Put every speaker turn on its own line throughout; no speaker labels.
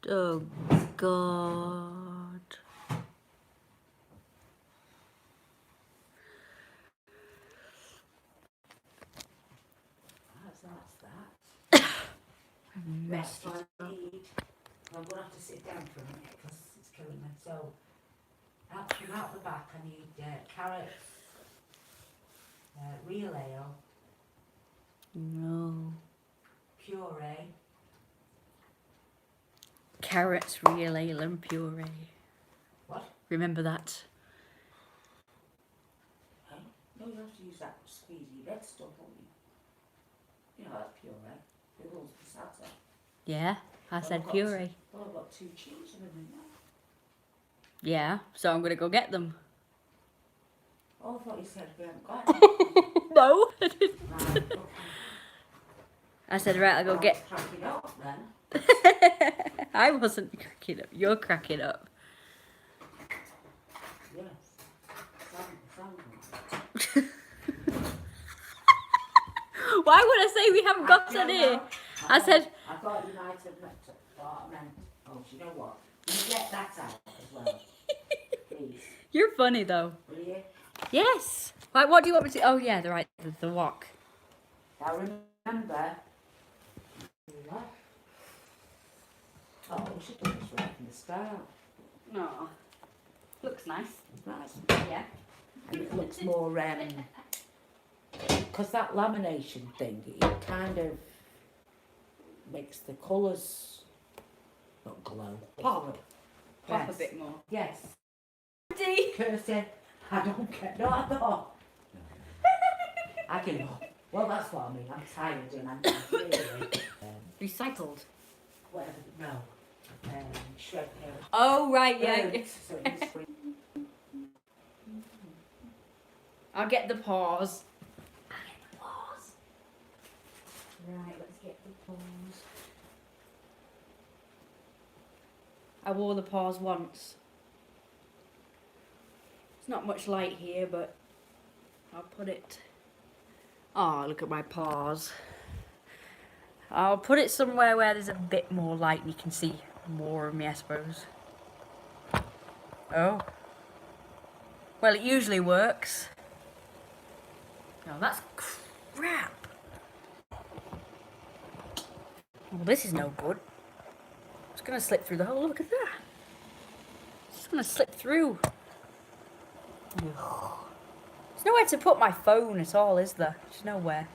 Oh, God.
That's that.
Messy.
So I need, I'm going to have to sit down for a minute because it's killing me. So, out the back, I need carrots, real ale,
No.
puree.
Carrots, real ale and puree.
What?
Remember that.
Hey? No, you have to use that squeezy red stuff, don't you? You know that's puree. It goes passata.
Yeah, I said puree.
Well, I've got 2 cheese and everything now.
Yeah, so I'm gonna go get them.
Oh, I thought you said we haven't got any.
No, I didn't.
Right, okay.
I said, right, I'll go get...
Crack it up then.
I wasn't cracking up. You're cracking up.
Yes.
Why would I say we haven't got any? I said...
I thought you might have meant, oh, you know what? Can you get that out as well? Please.
You're funny, though.
Will you?
Yes. Like, what do you want me to... Oh, yeah, the wok.
Now remember... Oh, we should do this right from the start.
No. Looks nice.
Nice.
Yeah.
And it looks more, because that lamination thing, it kind of makes the colours not glow. Pop.
Pop
Yes.
a bit more.
Yes.
D.
Kirsty, I don't care. No, I don't. I give up. Well, that's what I mean. I'm tired and I'm really,
Recycled.
whatever. No. Shred hair.
Oh, right, yeah.
So it's
I'll get the paws.
pause.
Right, let's get the paws. I wore the paws once. It's not much light here, but I'll put it... Oh, look at my paws. I'll put it somewhere where there's a bit more light and you can see more of me, I suppose. Oh. Well, it usually works. No, that's crap. Well, this is no good. It's gonna slip through the hole. Look at that. It's just gonna slip through. There's nowhere to put my phone at all, is there? There's nowhere.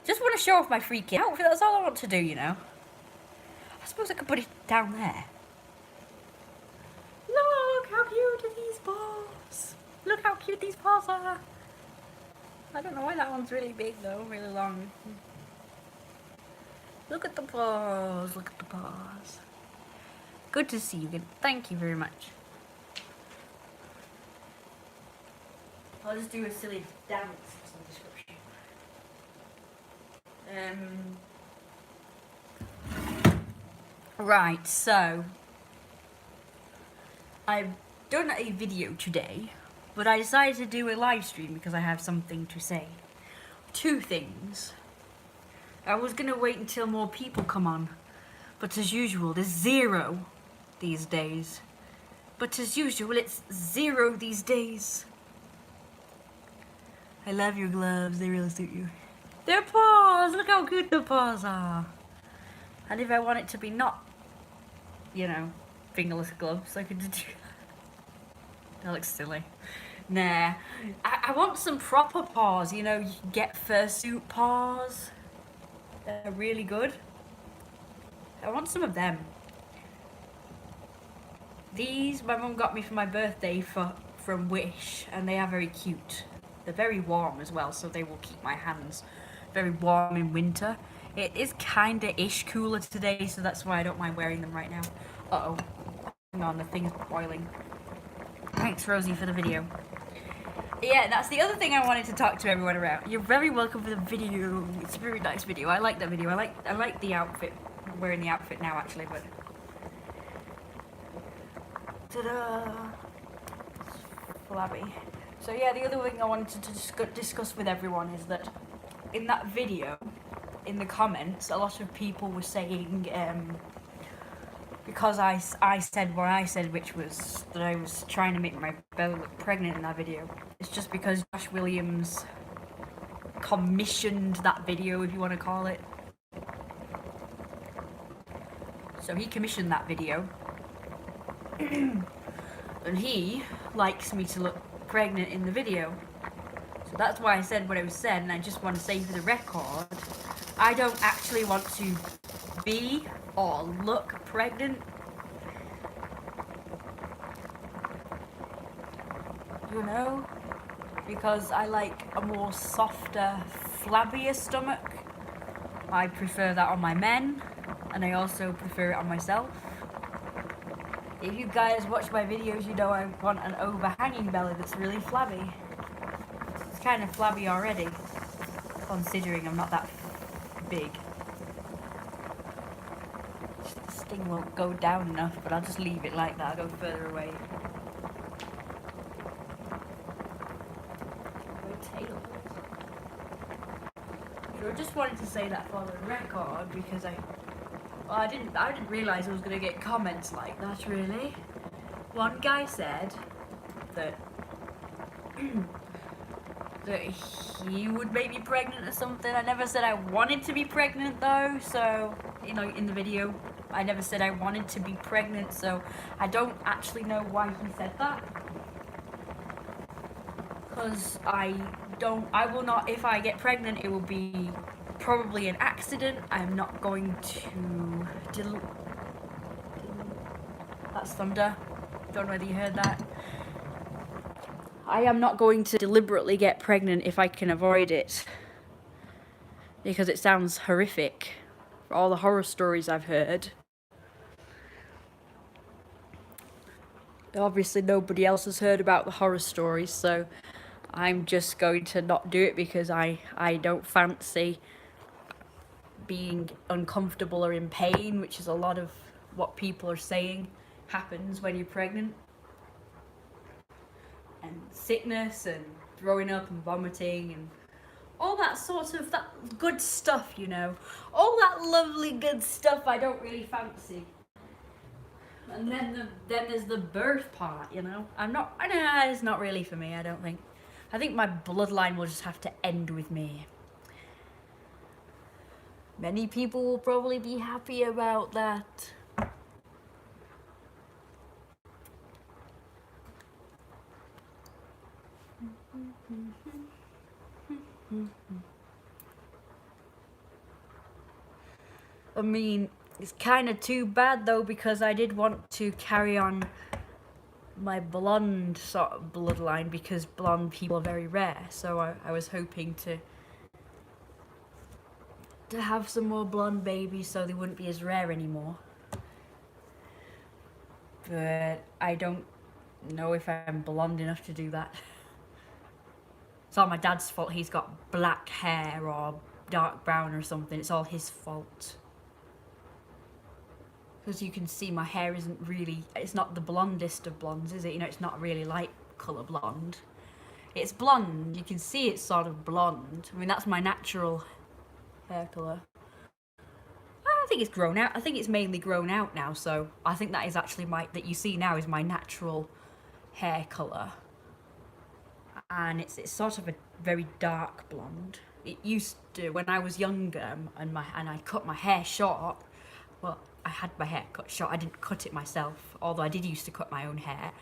Just want to show off my freaking outfit. That's all I want to do, you know. I suppose I could put it down there. Look how cute are these paws. Look how cute these paws are. I don't know why that one's really big though, really long. Look at the paws. Look at the paws. Good to see you again. Thank you very much. I'll just do a silly dance of some description. Right, so I've done a video today, but I decided to do a live stream because I have something to say. 2 things. I was gonna wait until more people come on, but as usual, there's 0 these days. But as usual, it's 0 these days. I love your gloves, they really suit you. They're paws, look how cute the paws are. And if I want it to be not, you know, fingerless gloves, I could do that. That looks silly. Nah, I want some proper paws, you know, you can get fursuit paws. They're really good. I want some of them. These, my mum got me for my birthday from Wish, and they are very cute. They're very warm as well, so they will keep my hands very warm in winter. It is kinda-ish cooler today, so that's why I don't mind wearing them right now. Uh-oh. Hang on, the thing's boiling. Thanks, Rosie, for the video. Yeah, that's the other thing I wanted to talk to everyone about. You're very welcome for the video. It's a very nice video. I like that video. I like the outfit. I'm wearing the outfit now, actually, but... Ta-da! It's flabby. So yeah, the other thing I wanted to discuss with everyone is that in that video, in the comments, a lot of people were saying, because I said what I said, which was that I was trying to make my belly look pregnant in that video. It's just because Josh Williams commissioned that video, if you want to call it. So he commissioned that video. And he likes me to look pregnant in the video. So that's why I said what I said, and I just want to say for the record, I don't actually want to be or look pregnant. You know? Because I like a more softer, flabbier stomach. I prefer that on my men, and I also prefer it on myself. If you guys watch my videos, you know I want an overhanging belly that's really flabby. It's kind of flabby already, considering I'm not that big. The sting won't go down enough, but I'll just leave it like that. I'll go further away. So I just wanted to say that for the record because I didn't realise I was gonna get comments like that. Really, one guy said that that he would make me pregnant or something. I never said I wanted to be pregnant though. So you know, in the video, I never said I wanted to be pregnant. So I don't actually know why he said that. Because I will not, if I get pregnant, it will be probably an accident. I'm not going to, that's thunder, don't know whether you heard that. I am not going to deliberately get pregnant if I can avoid it. Because it sounds horrific, for all the horror stories I've heard. Obviously nobody else has heard about the horror stories, so I'm just going to not do it because I don't fancy being uncomfortable or in pain, which is a lot of what people are saying happens when you're pregnant. And sickness and throwing up and vomiting and all that sort of that good stuff, you know. All that lovely good stuff I don't really fancy. And then there's the birth part, you know. It's not really for me, I don't think. I think my bloodline will just have to end with me. Many people will probably be happy about that. I mean, it's kind of too bad though, because I did want to carry on my blonde sort of bloodline because blonde people are very rare, so I was hoping to have some more blonde babies so they wouldn't be as rare anymore. But I don't know if I'm blonde enough to do that. It's all my dad's fault. He's got black hair or dark brown or something. It's all his fault. Because you can see my hair isn't really, it's not the blondest of blondes, is it? You know, it's not really light colour blonde. It's blonde. You can see it's sort of blonde. I mean, that's my natural hair colour. I think it's grown out. I think it's mainly grown out now, so I think that is actually that you see now is my natural hair colour. And it's sort of a very dark blonde. It used to, when I was younger and I cut my hair short, well, I had my hair cut short. I didn't cut it myself, although I did used to cut my own hair.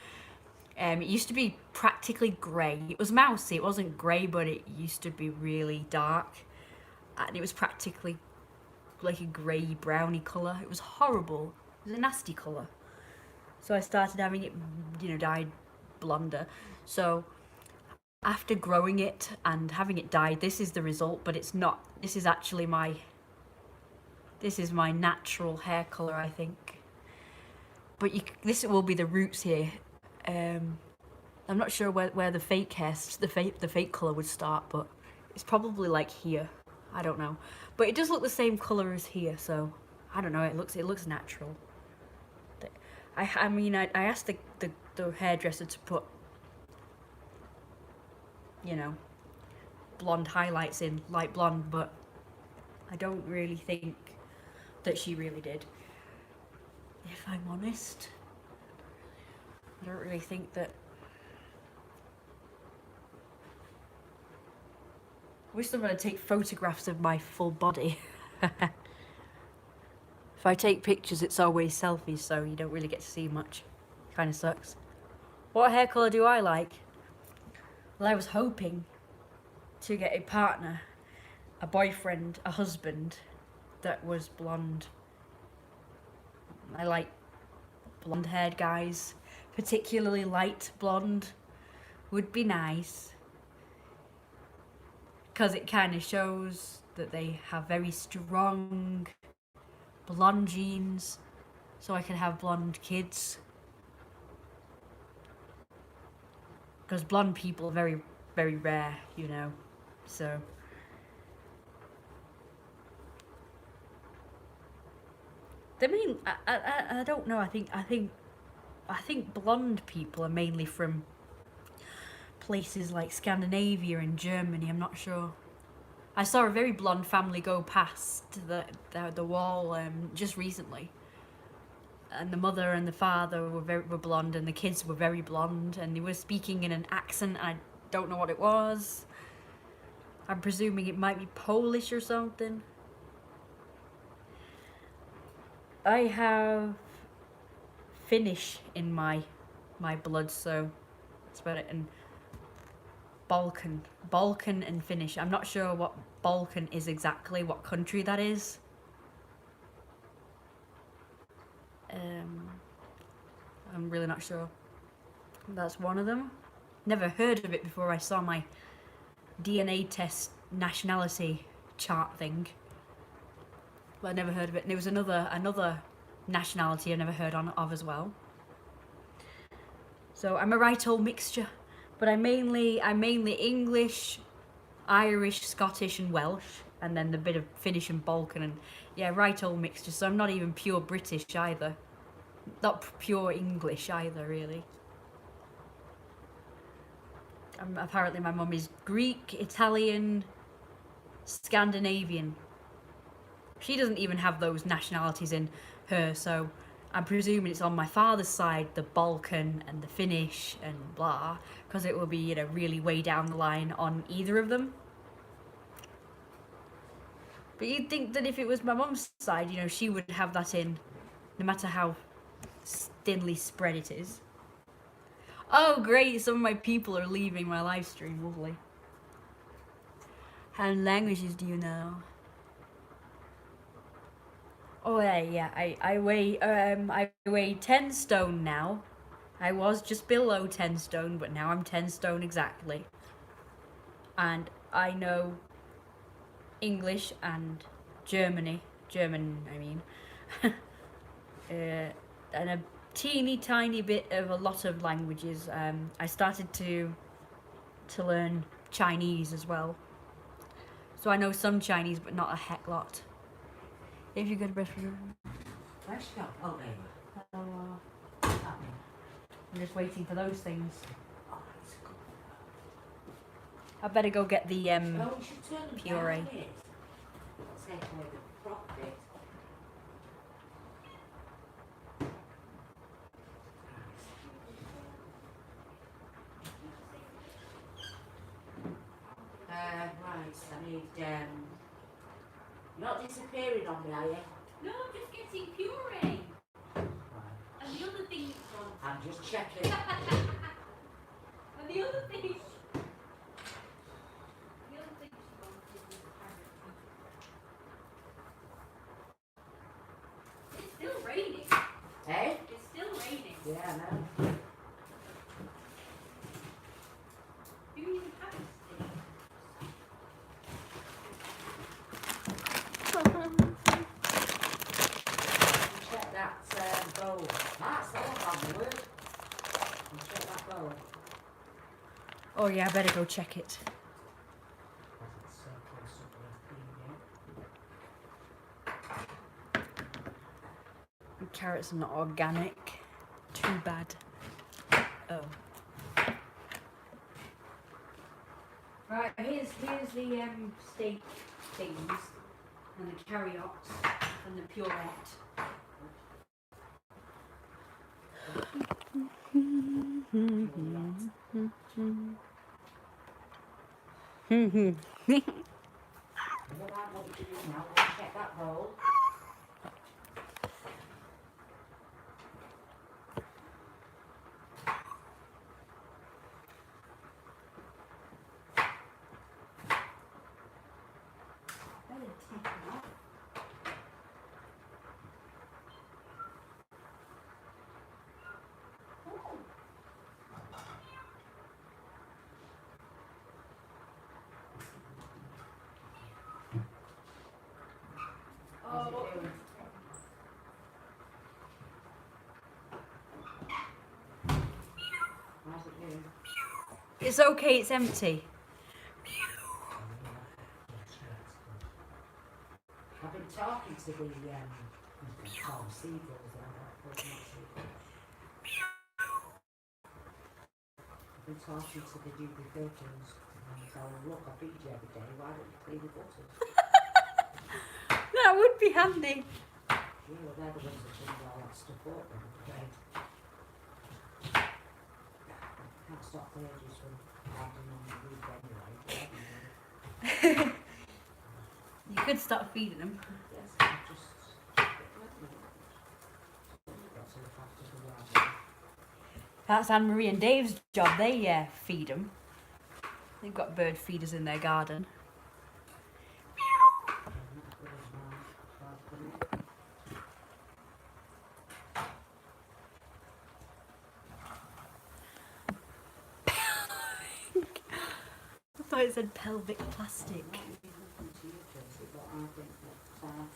It used to be practically grey. It was mousy. It wasn't grey, but it used to be really dark. And it was practically like a grey browny colour. It was horrible. It was a nasty colour. So I started having it, you know, dyed blonder. So after growing it and having it dyed, this is the result, but it's not. This is actually this is my natural hair colour, I think. But this will be the roots here. I'm not sure where the fake hair, the fake colour would start, but it's probably like here. I don't know. But it does look the same colour as here, so I don't know, it looks natural. I mean, I asked the hairdresser to put, you know, blonde highlights in, light blonde, but I don't really think that she really did. if I'm honest. I don't really think that... I wish someone would take photographs of my full body. If I take pictures, it's always selfies, so you don't really get to see much. Kind of sucks. What hair colour do I like? Well, I was hoping to get a partner, a boyfriend, a husband that was blonde. I like blonde haired guys, particularly light blonde would be nice, because it kind of shows that they have very strong blonde genes, so I can have blonde kids, because blonde people are very, very rare, you know, so. I mean, I don't know. I think blonde people are mainly from places like Scandinavia and Germany. I'm not sure. I saw a very blonde family go past the wall just recently, and the mother and the father were blonde, and the kids were very blonde, and they were speaking in an accent. I don't know what it was. I'm presuming it might be Polish or something. I have Finnish in my blood, so it's about it. And Balkan and Finnish. I'm not sure what Balkan is exactly, what country that is. I'm really not sure. That's one of them. Never heard of it before I saw my DNA test nationality chart thing. But I never heard of it. And there was another nationality I never heard of as well. So I'm a right old mixture. But I'm mainly English, Irish, Scottish and Welsh, and then the bit of Finnish and Balkan, and yeah, right old mixture. So I'm not even pure British either. Not pure English either, really. Apparently my mum is Greek, Italian, Scandinavian. She doesn't even have those nationalities in her, so I'm presuming it's on my father's side, the Balkan and the Finnish and blah, because it will be, you know, really way down the line on either of them. But you'd think that if it was my mum's side, you know, she would have that in, no matter how thinly spread it is. Oh great, some of my people are leaving my live stream, lovely. How many languages do you know? Oh yeah, I weigh 10 stone now. I was just below 10 stone, but now I'm 10 stone exactly. And I know English and German, I mean. And a teeny tiny bit of a lot of languages. I started to learn Chinese as well. So I know some Chinese, but not a heck lot. If you go to breastfeed.
Where's she gone? Oh, there you are.
I'm just waiting for those things.
Oh, that's good.
I better go get the
Oh, you should turn them
puree.
down a bit. Take away the prop bit. Right, I need, you're not disappearing on me, are you?
No, I'm just getting puree.
Right.
And the other thing
I'm just checking.
and the other thing it's still raining.
Hey?
It's still raining.
Yeah, I know.
You even have a stick.
Check that bowl. That's all on the word. Check that bowl.
Oh yeah, I better go check it. The carrots are not organic. Too bad. Oh. Right, here's the steak things and the carrots and the purette.
What about what you do now? Check that hole. How's it doing?
It's okay, it's empty.
I've been talking to the Tom Seagulls I've been talking to the Doobie Filters and tell them, look, I feed you every day, why don't you clean the gutters?
That would be handy.
Yeah, well, they're the ones that bring all that stuff up and they can't stop the ladies from having on the roof anyway.
You could start feeding them.
Yes, I just got to look after the wild.
That's Anne Marie and Dave's job. They feed them. They've got bird feeders in their garden. I thought it said pelvic plastic.
But I think that,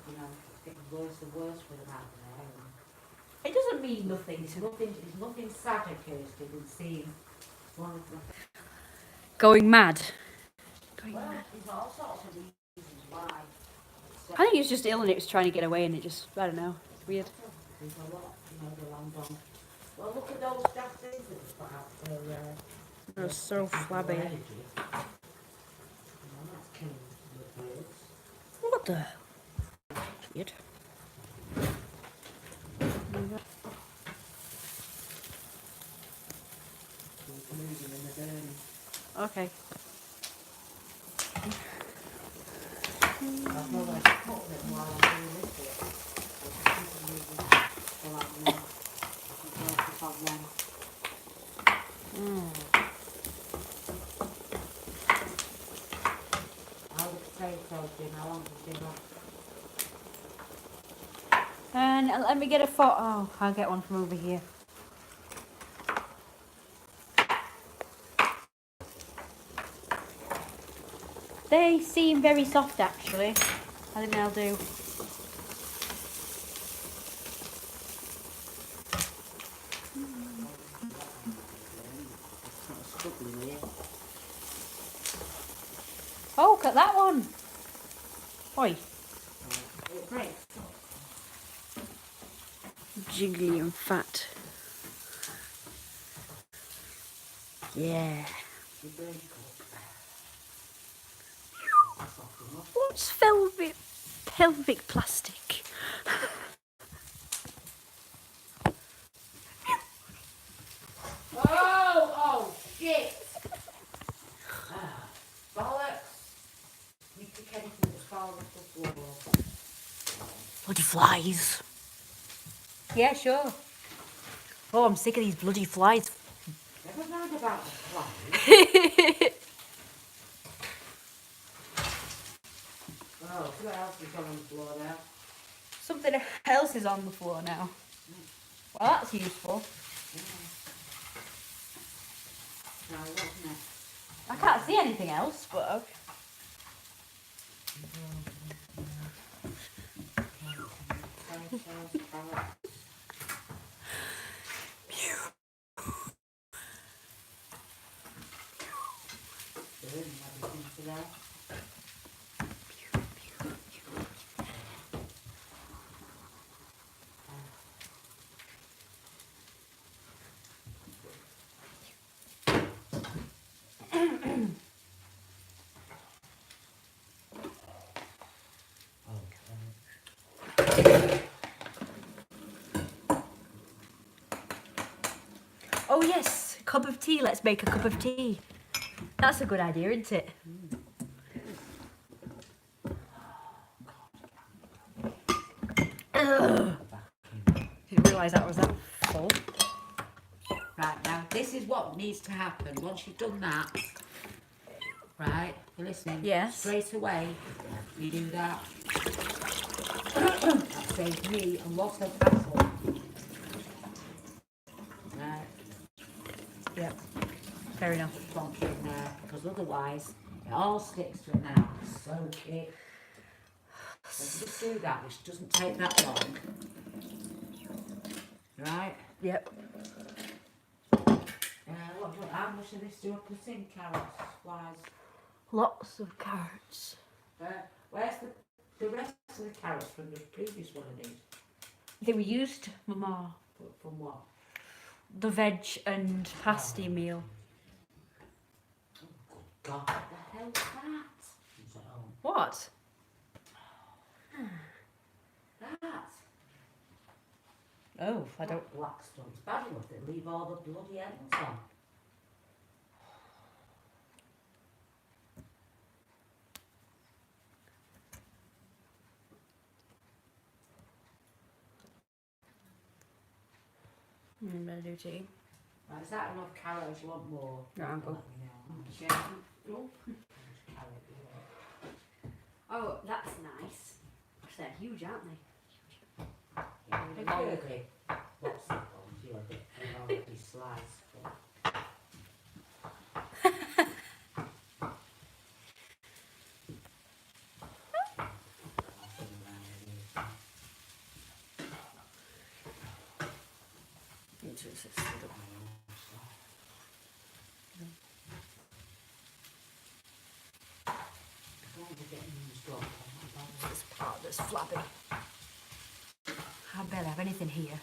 you know, it's getting worse and worse for them out there.
It doesn't mean nothing
There's
to
nothing sadder, Kirsty, than seeing one of them.
going mad.
Well, there's all sorts of reasons why.
I think it's just ill and it was trying to get away and it just, I don't know, it's weird.
There's a lot, you know, the long gone. Well, look at those daft things that they put out for,
They're so flabby.
energy. You know, that's killing the birds.
What the? It's weird.
It's moving and they're burning.
Okay.
I've no way to cut them while I'm doing this bit. I just keep them moving. So like, you know, I can focus on them. How the potatoes been? How long has it been left?
And let me get a photo. Oh, I'll get one from over here. They seem very soft actually. I think they'll do. Oh, look at that one. Oi.
Great.
Jiggly and fat. Yeah.
The bird cup.
What's pelvic plastic?
Oh, shit! Bollocks! You pick anything that's fallen off the floor.
Bloody flies. Yeah, sure. Oh, I'm sick of these bloody flies.
Never mind about the flies. Oh, what else is on the floor now?
Something else is on the floor now. Well, that's useful.
Now, what's next?
I can't see anything else, but okay.
Potatoes, carrots. Burning everything today.
of tea. Let's make a cup of tea. That's a good idea, isn't it? Ugh. Didn't realise that was that full.
Right, now this is what needs to happen. Once you've done that, right, you're listening?
Yes.
Straight away, you do that. That saves me a lot of hassle. Right,
Yep. Fair enough.
plonk it in there, because otherwise it all sticks to it now. Soak it. So just do that, which doesn't take that long. Right?
Yep.
How much of this do I put in, carrots wise?
Lots of carrots.
Where's the rest of the carrots from the previous one of these?
They were used, Mama.
From what?
The veg and pasty meal.
God, what the hell's that?
What?
That?
Oh, I don't.
Black stuff. It's bad enough they leave all the bloody ends on.
I'm gonna do tea.
Right, is that enough carrots? You want more?
No, I'm good.
Let me know. Oh. Carrot, yeah.
Oh, that's nice. They're huge, aren't they?
Yeah, really. Lots of ones, you know, they're already sliced. But...
This part that's flabby. I barely have anything here.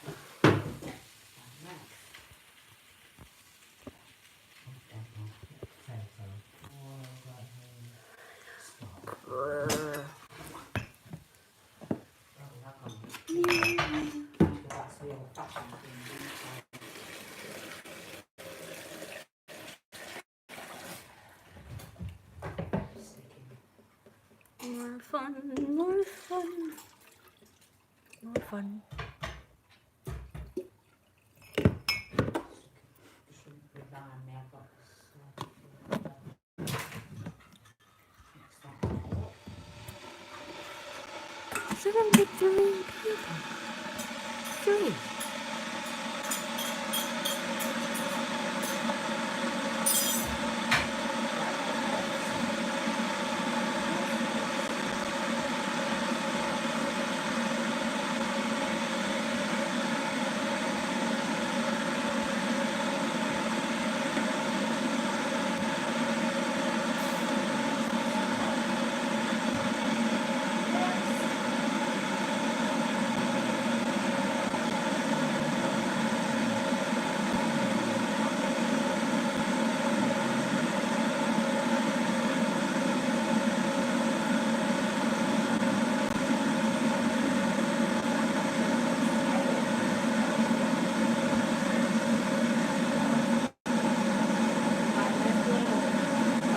More fun, more fun, more fun. Three.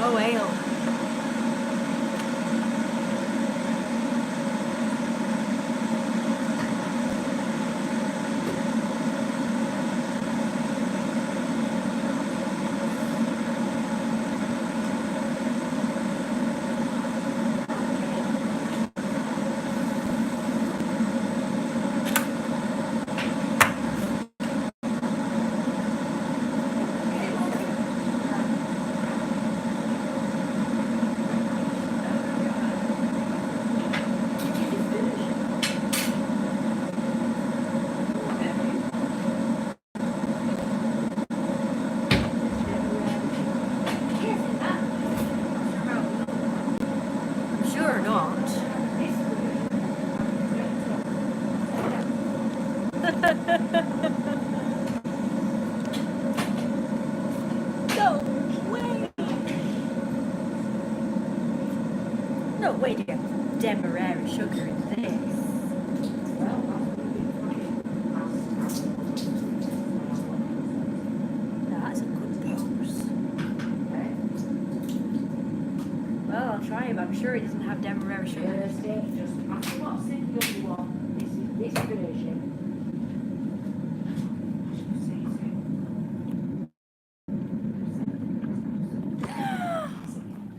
Oh, ale. Sure not. No way. No way to get Demerara sugar in this. No, that's a good point. I'll try it, but I'm sure it doesn't have demerara sugar.
Thursday, just after what's in the other one, this is this version.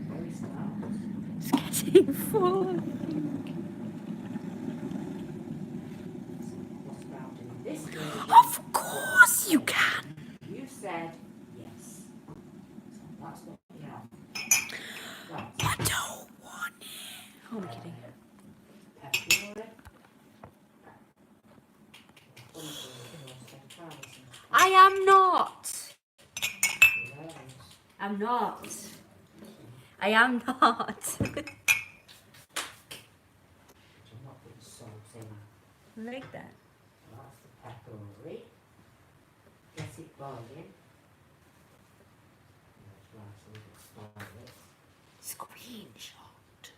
Very smart.
It's getting full.
What's about doing this version?
Of course you can.
You said yes. So that's what we have. Right.
I don't want it. Oh, I'm kidding.
Pepperoni.
I am not. I'm not. I am not. Like that.
That's the pepperoni. Get it boiling.
Screenshot.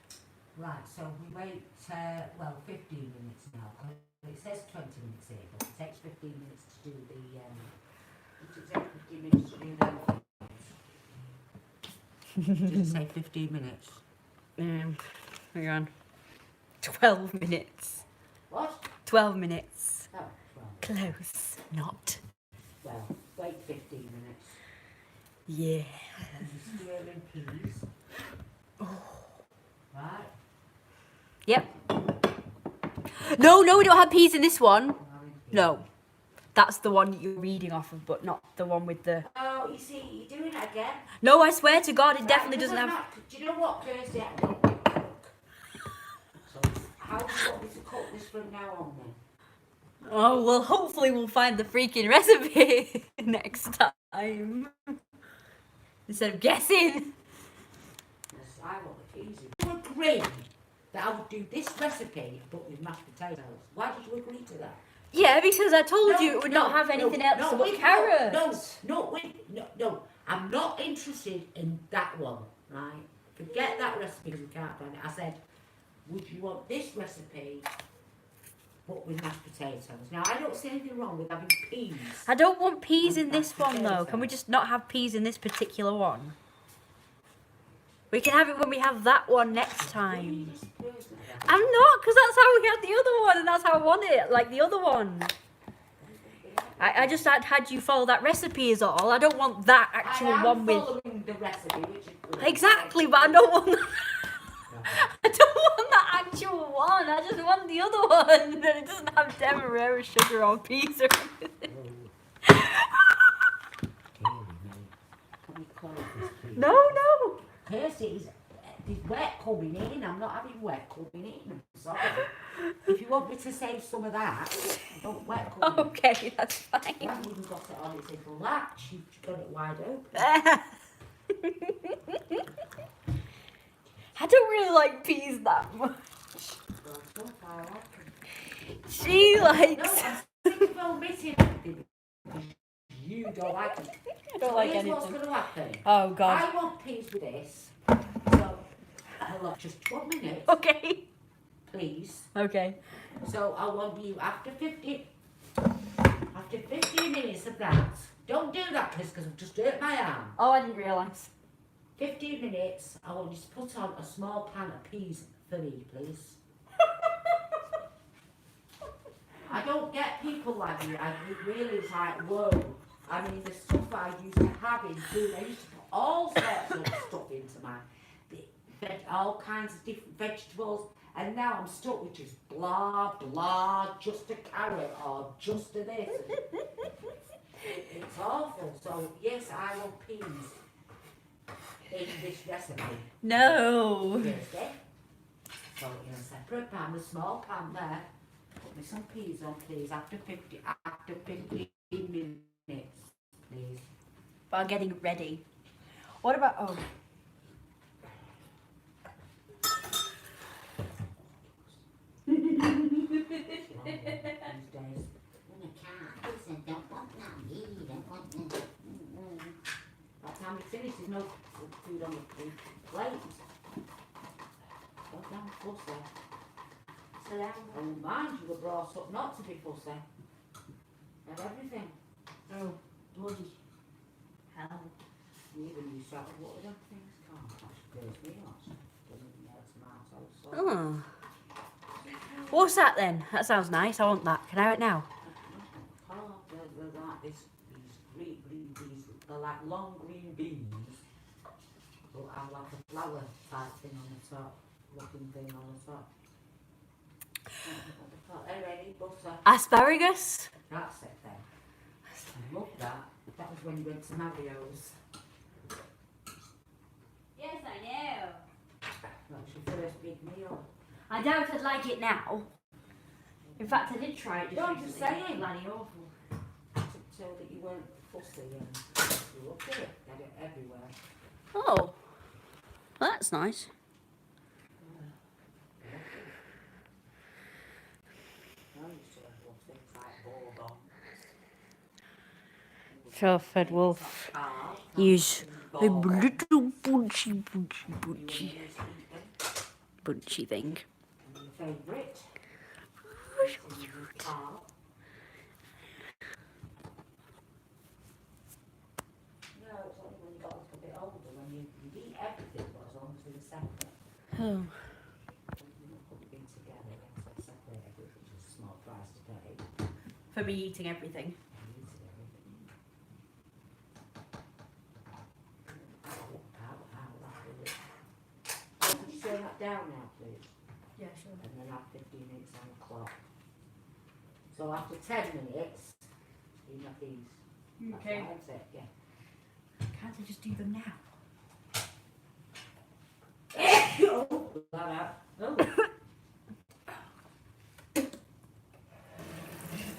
Right, so we wait, 15 minutes now. 'Cause it says 20 minutes here, but it takes 15 minutes to do the, it takes 15 minutes to do them. Did it say 15 minutes?
Hang on. 12 minutes.
What?
12 minutes.
Oh, well,
Close. Not.
well, wait 15 minutes.
Yeah.
And you stir in peas. Right?
Yep. No, we don't have peas in this one.
Now in peas.
No. That's the one you're reading off of, but not the one with the...
Oh, you see, you're doing it again.
No, I swear to God, it definitely
Right,
doesn't
because
have...
I'm not- do you know what, Kirsty? I don't cook. So, how do you want me to cook this from now on then?
Oh, well, hopefully we'll find the freaking recipe next time. Instead of guessing.
Yes, I want the peas. You agreed that I would do this recipe, but with mashed potatoes. Why did you agree to that?
Yeah, because I told you it would not have anything else but
wait,
carrots.
No, I'm not interested in that one, right? Forget that recipe because we can't find it. I said, would you want this recipe, but with mashed potatoes? Now, I don't see anything wrong with having peas.
I don't want peas
And
in this
mashed
one, though.
potatoes.
Can we just not have peas in this particular one? We can have it when we have that one next time. I'm not, because that's how we had the other one, and that's how I want it, like the other one. I just had you follow that recipe is all. I don't want that actual
I am
one with...
following the recipe, which is good.
Exactly, but I don't want that. I don't want that actual one. I just want the other one that it doesn't have demerara sugar or peas or anything.
Can we close this, please?
No.
Kirsty, there's wet coming in. I'm not having wet coming in. I'm sorry. If you want me to save some of that, don't wet coming in.
Okay, that's
I
fine.
haven't even got it on its little latch. You've got it wide open.
I don't really like peas that much.
Well, so far, I like them.
She
No,
likes...
I'm sick of omitting everything because you don't like them.
I don't like
Here's what's
anything.
going to happen.
Oh, God.
I want peas with this. So, look, just 1 minute,
Okay.
please.
Okay.
So I want you after 15 minutes of that. Don't do that, Chris, because I've just hurt my arm.
Oh, I didn't realise.
15 minutes, I want you to put on a small pan of peas for me, please. I don't get people like you. It really is like, whoa. I mean, the stuff I used to have in food, I used to put all sorts of stuff into my, all kinds of different vegetables, and now I'm stuck with just blah, blah, just a carrot or just a this. It's awful. So, yes, I want peas in this recipe.
No.
Thursday. So in a separate pan, a small pan there, put me some peas on, please, after 15 minutes, please.
While getting ready. What about... Oh.
These days. When I can't, listen, don't want that, really, don't want that. By the time we finish, there's no food on the plate. Go down, fussy. Sit down. And mind you were brought up not to be fussy. Have everything.
Oh, bloody hell.
You even use salt and water on things. Can't, that scares me off. Does
Oh. What's that then? That sounds nice. I want that. Can I have it now?
Oh, they're like these green, they're like long green beans, but have like a flower type thing on the top, looking thing on the top. Anyway, butter.
Asparagus?
That's it then. I love that. That was when you went to Mario's.
Yes, I know.
That was your first big meal.
I doubt I'd like it now. In fact, I did try it just
No, I'm just
recently.
saying.
Bloody awful.
To show that you weren't fussy and you loved it. Had it everywhere.
Oh. Well, that's nice.
I used to love things like bourbon.
Fed Wolf.
Card,
Use a
bourbon.
little bunchy
You were sleeping.
thing.
And your favourite? Card. No, it's only when you got a little bit older, when you'd eat everything, but as long as they were separate.
Oh.
You know, put them together, you have to separate everything, which is a small price to pay.
For me eating everything.
And eating everything. Could you turn that down now, please?
Yeah, sure.
And then have 15 minutes on the clock. So after 10 minutes, you have these.
Okay.
That's it, yeah.
Can't I just do them now?
Oh, that out. Oh.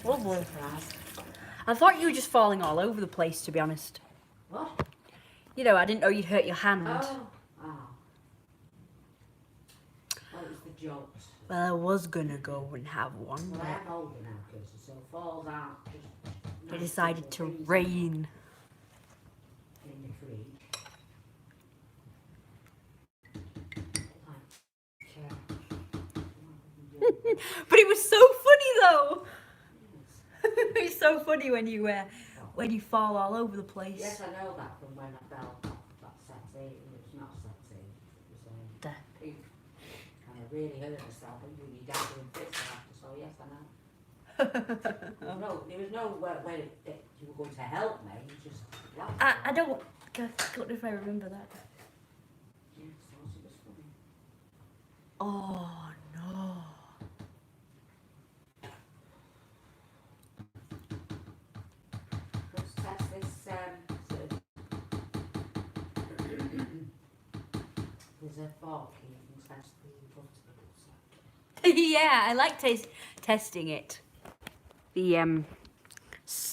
Oh boy.
Surprise.
I thought you were just falling all over the place, to be honest.
What?
You know, I didn't know you'd hurt your hand.
Oh. What was the jokes?
Well, I was gonna go and have one,
Well,
but
I'm older now, Kirsty, so falls out just.
it decided to rain.
In the fridge.
But it was so funny though. It's so funny when you fall all over the place.
Yes, I know that from when I fell off that settee. It was not settee. It was
Duh.
poop. And I really hurt myself. And you dad doing fits after, so yes, I know. There was no way that you were going to help me. You just laughed.
I don't know if I remember that.
Yes, I thought it was funny.
Oh no.
Let's test this. There's a fork here. You can test the butter.
Yeah, I like testing it.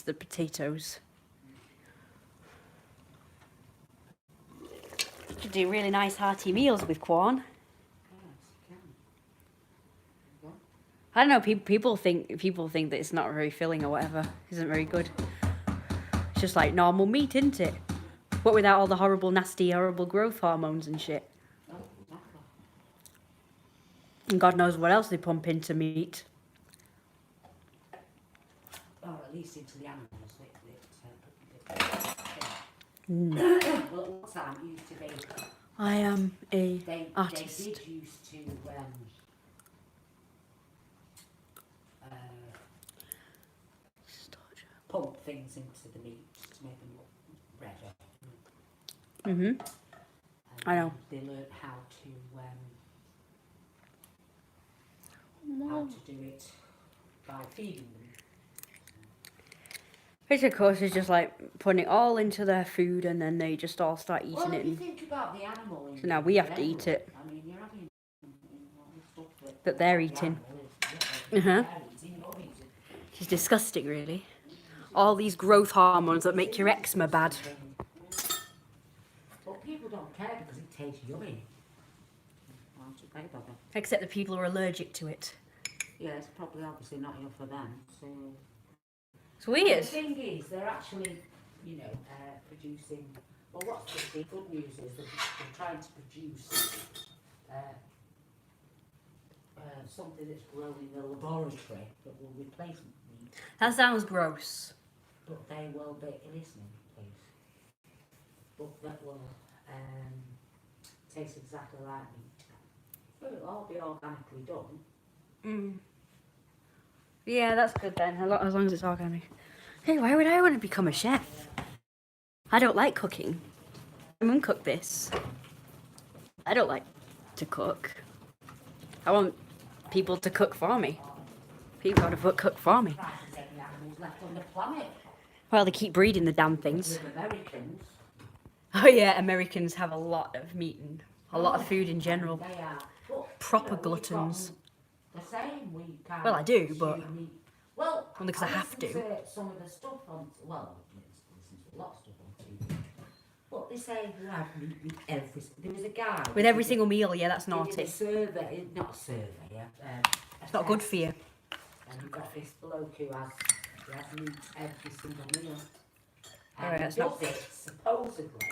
The potatoes. You could do really nice hearty meals with corn.
Yes, you can.
I don't know. People think that it's not very filling or whatever. Isn't very good. It's just like normal meat, isn't it? But without all the horrible, nasty, horrible growth hormones and shit.
Oh, exactly.
And God knows what else they pump into meat.
Or at least into the animals. Well, at one time it used to be.
I am a
They
artist.
did used to pump things into the meat to make them look redder.
Mhm.
And
I know.
They learnt how to do it by feeding them.
Which of course is just like putting it all into their food and then they just all start eating
Well,
it.
if you
And
think about the animal.
so now we have to eat it.
I mean, you're having all the stuff
That they're
the
eating.
animal is-
Uh-huh.
they're eating, you're eating.
It's disgusting, really. All these growth hormones that make your eczema bad.
But people don't care because it tastes yummy. Why should they bother?
Except the people who are allergic to it.
Yeah, it's probably obviously not enough for them. So
It's weird.
the thing is, they're actually, producing. Well, what's the good news is that they're trying to produce something that's grown in the laboratory that will replace meat,
That sounds gross.
but they will be listening, please. But that will taste exactly like meat. Well, it'll all be organically done.
Mm. Yeah, that's good then. As long as it's organic. Hey, why would I want to become a chef? I don't like cooking. My mum cooked this. I don't like to cook. I want people to cook for me. People gotta cook for me.
Prices every animals left on the planet.
Well, they keep breeding the damn things.
With Americans.
Oh yeah, Americans have a lot of meat and a lot of food in general.
They are. But,
Proper
we've got
gluttons.
The same. We can't
Well, I do, but-
consume meat. Well,
Only because I have
listened
to.
Some of the stuff on, well, I listened to a lot of stuff on TV. But they say you have meat with every. There was a guy
With every single meal, yeah, that's
He did
naughty.
a survey, not a survey, yeah.
It's not good for you.
And you've got this bloke who has meat every single meal.
Oh,
And
that's
he
not-
does it supposedly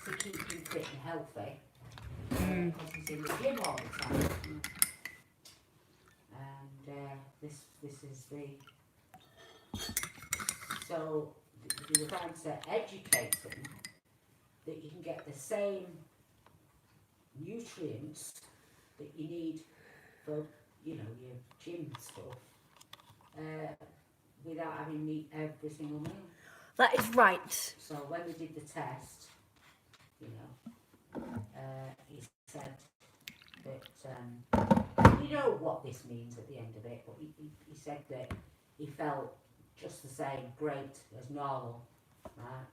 to keep you fit and healthy. Because he's in the gym all the time. And this is the. So they were trying to educate him that you can get the same nutrients that you need for, your gym stuff, without having meat every single meal.
That is right.
So when we did the test, he said that, you know what this means at the end of it, but he said that he felt just the same great as normal, right?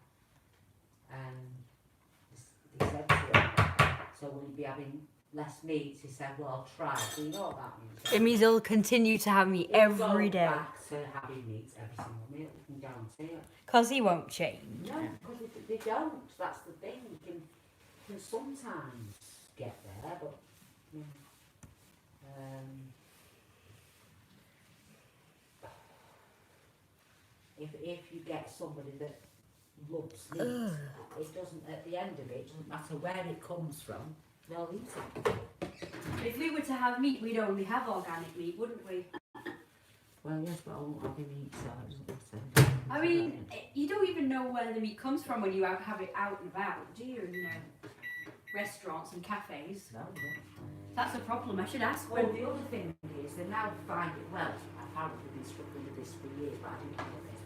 And he said to him, so will you be having less meat? He said, well, I'll try. So you know what that means?
It means he'll continue to have meat every day.
Back to having meat every single meal, you can guarantee it.
Because he won't change.
No, because they don't. That's the thing. You can sometimes get there, but if you get somebody that loves meat, it doesn't. At the end of it, doesn't matter where it comes from. They'll eat it.
If we were to have meat, we'd only have organic meat, wouldn't we?
Well, yes, but I won't have any meat, so it doesn't matter.
I mean, you don't even know where the meat comes from when you have it out and about, do you? Restaurants and cafes.
No,
That's a problem. I should ask
Well,
when.
the other thing is they now find it, well, apparently been struggling with this for years, but I didn't know this,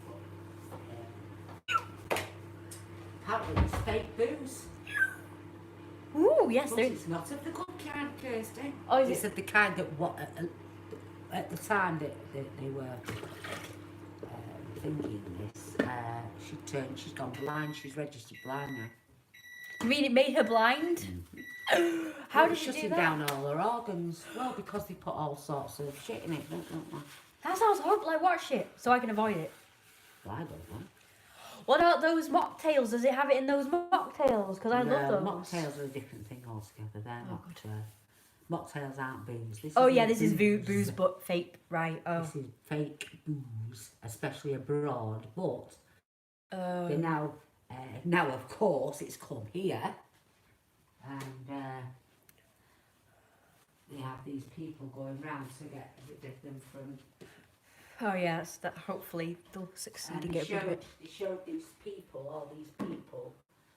but apparently it's fake booze.
Ooh, yes,
But
there
it's not of the good kind, Kirsty.
Oh, is
It's of the kind that at the time that they were thinking this, she's gone blind, she's registered blind now.
You mean it made her blind? How
Well,
did
it's
she do
shutting
that?
down all her organs. Well, because they put all sorts of shit in it, don't they?
That sounds horrible. Like what shit? So I can avoid it.
Well, I don't know.
What about those mocktails? Does it have it in those mocktails? Because I love those.
Mocktails are a different thing altogether. They're not. Mocktails aren't booze. This
Oh
isn't
yeah, this is booze, but fake, right? Oh.
This is fake booze, especially abroad. But
Oh.
they now of course, it's come here, and they have these people going round to get rid of them from.
Oh yes, that hopefully they'll succeed
And
and
they
get rid of it.
showed all these people,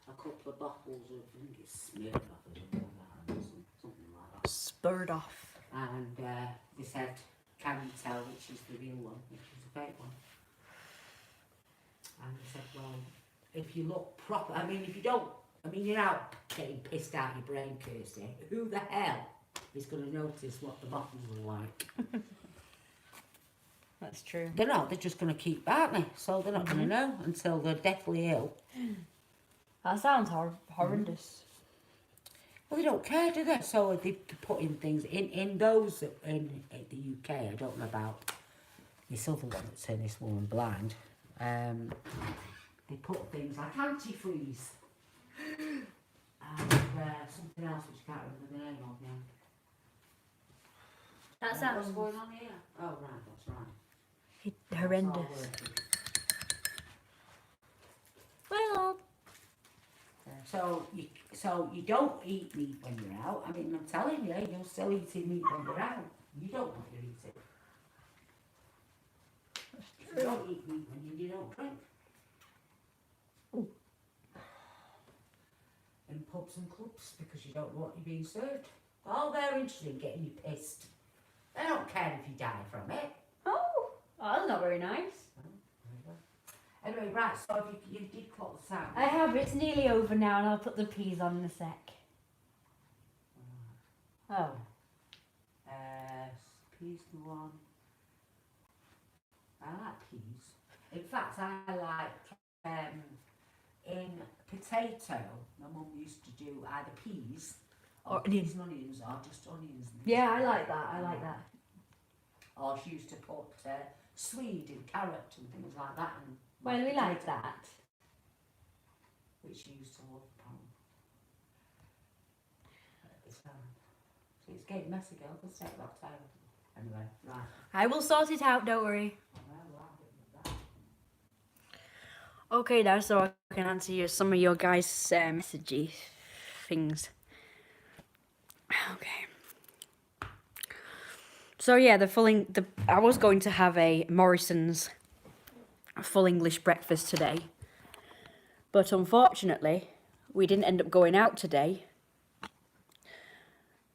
a couple of bottles of, I think it's Smirnoff or something like that.
Spurred off.
And they said, can you tell which is the real one, which is the fake one? And they said, well, if you look proper, if you don't, you're out getting pissed out your brain, Kirsty. Who the hell is going to notice what the bottles are like?
That's true.
They're not, they're just going to keep, aren't they? So they're not going to know until they're deathly ill.
That sounds horrendous.
Well, they don't care, do they? So they put in things, in those in the UK, I don't know about this other one that turned this woman blind. They put things like antifreeze and something else which I can't remember the name of now.
That sounds
What's going on here? Oh, right, that's right.
horrendous.
Well, so you don't eat meat when you're out. I'm telling you, you're still eating meat when you're out. You don't want to eat it. You don't eat meat when you don't drink. In pubs and clubs because you don't know what you're being served. All they're interested in getting you pissed. They don't care if you die from it.
Oh, that's not very nice.
Anyway, right, so if you did clock the sound.
I have, it's nearly over now and I'll put the peas on in a sec. Oh.
Peas go on. I like peas. In fact, I like in potato. My mum used to do either peas or peas and onions, or just onions.
Yeah, I like that. I like that.
Or she used to put swede and carrot and things like that. And
Well, we like that.
which she used to love. So it's getting messy, girl. Let's take that time. Anyway, right.
I will sort it out, don't worry. Okay, now so I can answer some of your guys' messages things. Okay. So yeah, I was going to have a Morrison's full English breakfast today, but unfortunately, we didn't end up going out today.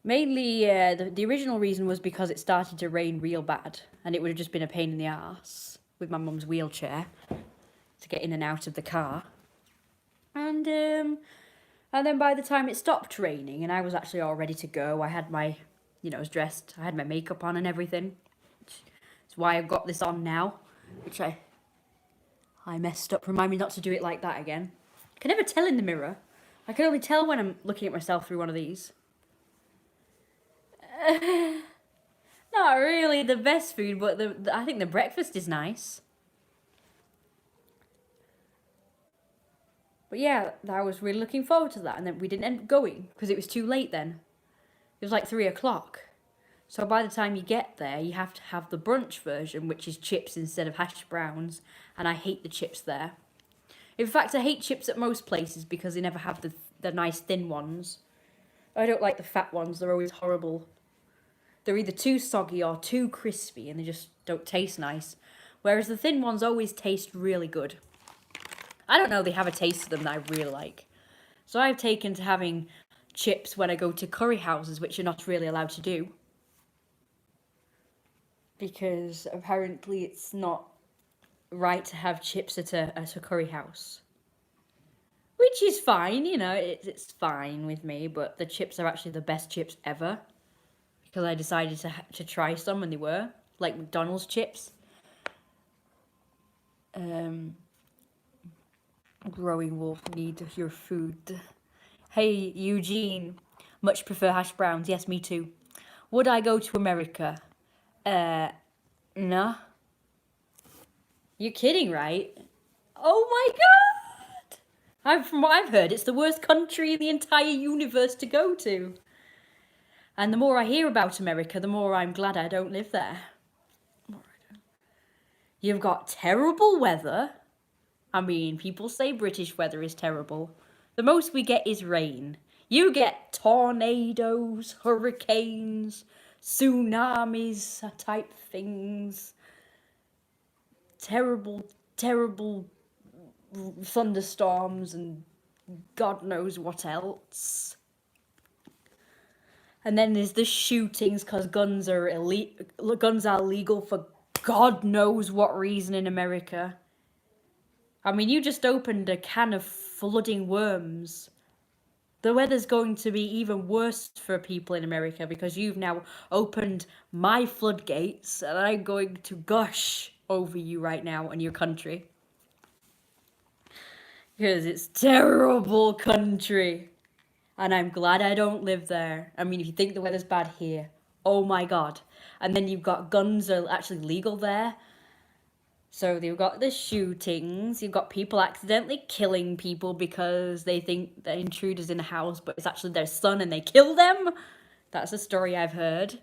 Mainly, the original reason was because it started to rain real bad, and it would have just been a pain in the arse with my mum's wheelchair to get in and out of the car. And then by the time it stopped raining and I was actually all ready to go, I had my, I was dressed, I had my makeup on and everything. That's why I've got this on now, which I messed up. Remind me not to do it like that again. I can never tell in the mirror. I can only tell when I'm looking at myself through one of these. Not really the best food, but I think the breakfast is nice. But yeah, I was really looking forward to that, and then we didn't end up going because it was too late then. It was like 3 o'clock. So by the time you get there, you have to have the brunch version, which is chips instead of hash browns, and I hate the chips there. In fact, I hate chips at most places because they never have the nice thin ones. I don't like the fat ones, they're always horrible. They're either too soggy or too crispy, and they just don't taste nice. Whereas the thin ones always taste really good. I don't know, they have a taste to them that I really like. So I've taken to having chips when I go to curry houses, which you're not really allowed to do. Because apparently it's not right to have chips at a curry house. Which is fine, it's fine with me, but the chips are actually the best chips ever. Because I decided to try some, and they were, like McDonald's chips. Growing wolf, need your food. Hey, Eugene, much prefer hash browns. Yes, me too. Would I go to America? No. You're kidding, right? Oh my god! From what I've heard, it's the worst country in the entire universe to go to. And the more I hear about America, the more I'm glad I don't live there. You've got terrible weather. I mean, people say British weather is terrible. The most we get is rain. You get tornadoes, hurricanes, tsunamis type things. Terrible, terrible thunderstorms and God knows what else. And then there's the shootings because guns are illegal for God knows what reason in America. I mean, you just opened a can of flooding worms. The weather's going to be even worse for people in America because you've now opened my floodgates and I'm going to gush over you right now and your country. Because it's terrible country. And I'm glad I don't live there. I mean, if you think the weather's bad here, oh my god. And then you've got guns are actually legal there. So you've got the shootings, you've got people accidentally killing people because they think the intruder's in the house, but it's actually their son and they kill them. That's a story I've heard.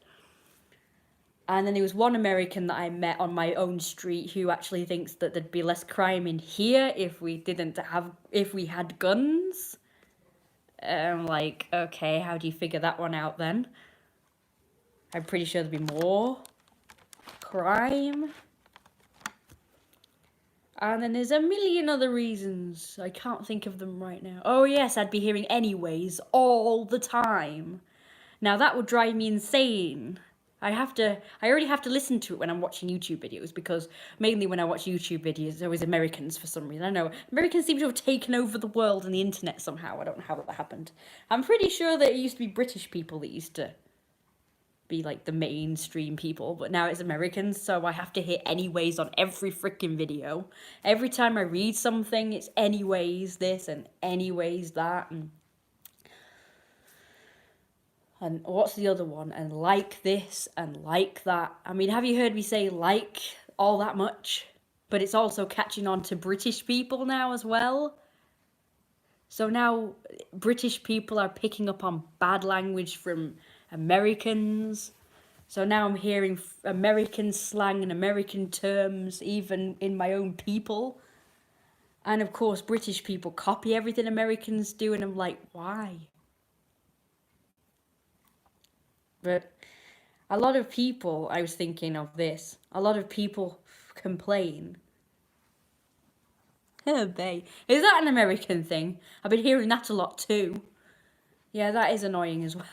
And then there was one American that I met on my own street who actually thinks that there'd be less crime in here if we had guns. Like, okay, how do you figure that one out then? I'm pretty sure there'd be more crime. And then there's a million other reasons. I can't think of them right now. Oh yes, I'd be hearing anyways all the time. Now that would drive me insane. I already have to listen to it when I'm watching YouTube videos, because mainly when I watch YouTube videos, there always Americans for some reason. I know Americans seem to have taken over the world and the internet somehow. I don't know how that happened. I'm pretty sure that it used to be British people that used to be like the mainstream people, but now it's Americans, so I have to hit anyways on every freaking video. Every time I read something, it's anyways this and anyways that, and what's the other one? And like this and like that. I mean, have you heard me say like all that much? But it's also catching on to British people now as well. So now British people are picking up on bad language from Americans. So now I'm hearing American slang and American terms even in my own people. And of course, British people copy everything Americans do, and I'm like, why? But a lot of people, I was thinking of this, a lot of people complain. Oh, bae. Is that an American thing? I've been hearing that a lot too. Yeah, that is annoying as well.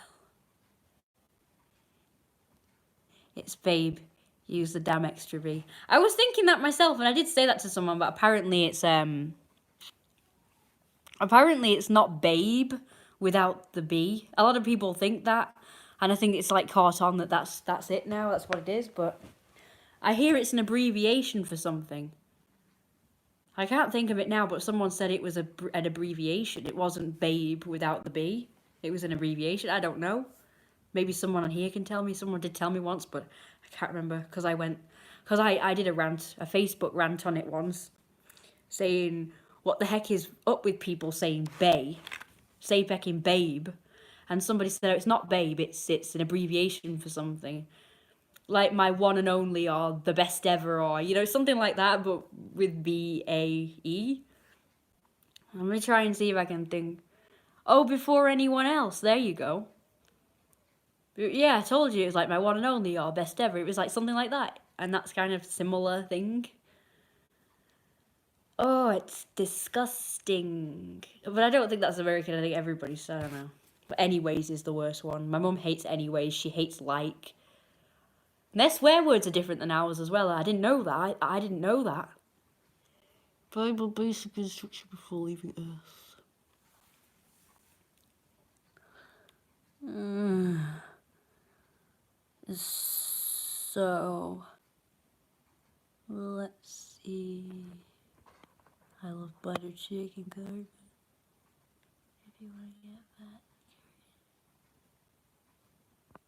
It's babe. Use the damn extra B. I was thinking that myself, and I did say that to someone, but apparently it's not babe without the B. A lot of people think that, and I think it's like caught on that that's it now. That's what it is. But I hear it's an abbreviation for something. I can't think of it now, but someone said it was an abbreviation. It wasn't babe without the B. It was an abbreviation. I don't know. Maybe someone on here can tell me. Someone did tell me once, but I can't remember because I did a Facebook rant on it once, saying what the heck is up with people saying bae, say fecking babe, and somebody said, oh, it's not babe, it's an abbreviation for something, like my one and only, or the best ever, or something like that, but with BAE. Let me try and see if I can think. Oh, before anyone else. There you go. Yeah, I told you it was like my one and only, or best ever. It was like something like that, and that's kind of similar thing. Oh, it's disgusting. But I don't think that's American. I think everybody said, I don't know. But anyways is the worst one. My mum hates anyways. She hates like. And their swear words are different than ours as well. I didn't know that. I didn't know that. Bible basic instruction before leaving Earth. So, let's see. I love butter chicken curry. If you want to get that.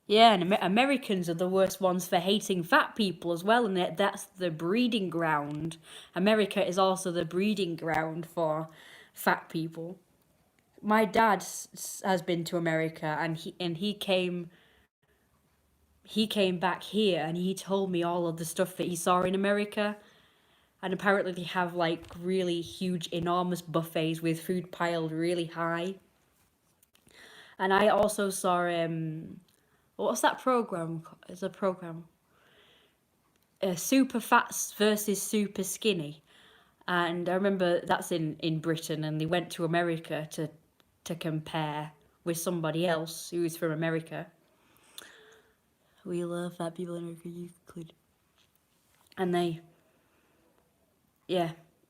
Yeah, and Americans are the worst ones for hating fat people as well, and that's the breeding ground. America is also the breeding ground for fat people. My dad has been to America, and he came back here, and he told me all of the stuff that he saw in America. And apparently they have like really huge, enormous buffets with food piled really high. And I also saw what's that program? It's a program. Super Fats versus Super Skinny. And I remember that's in Britain, and they went to America to compare with somebody else who was from America. We love fat people in America, you included. And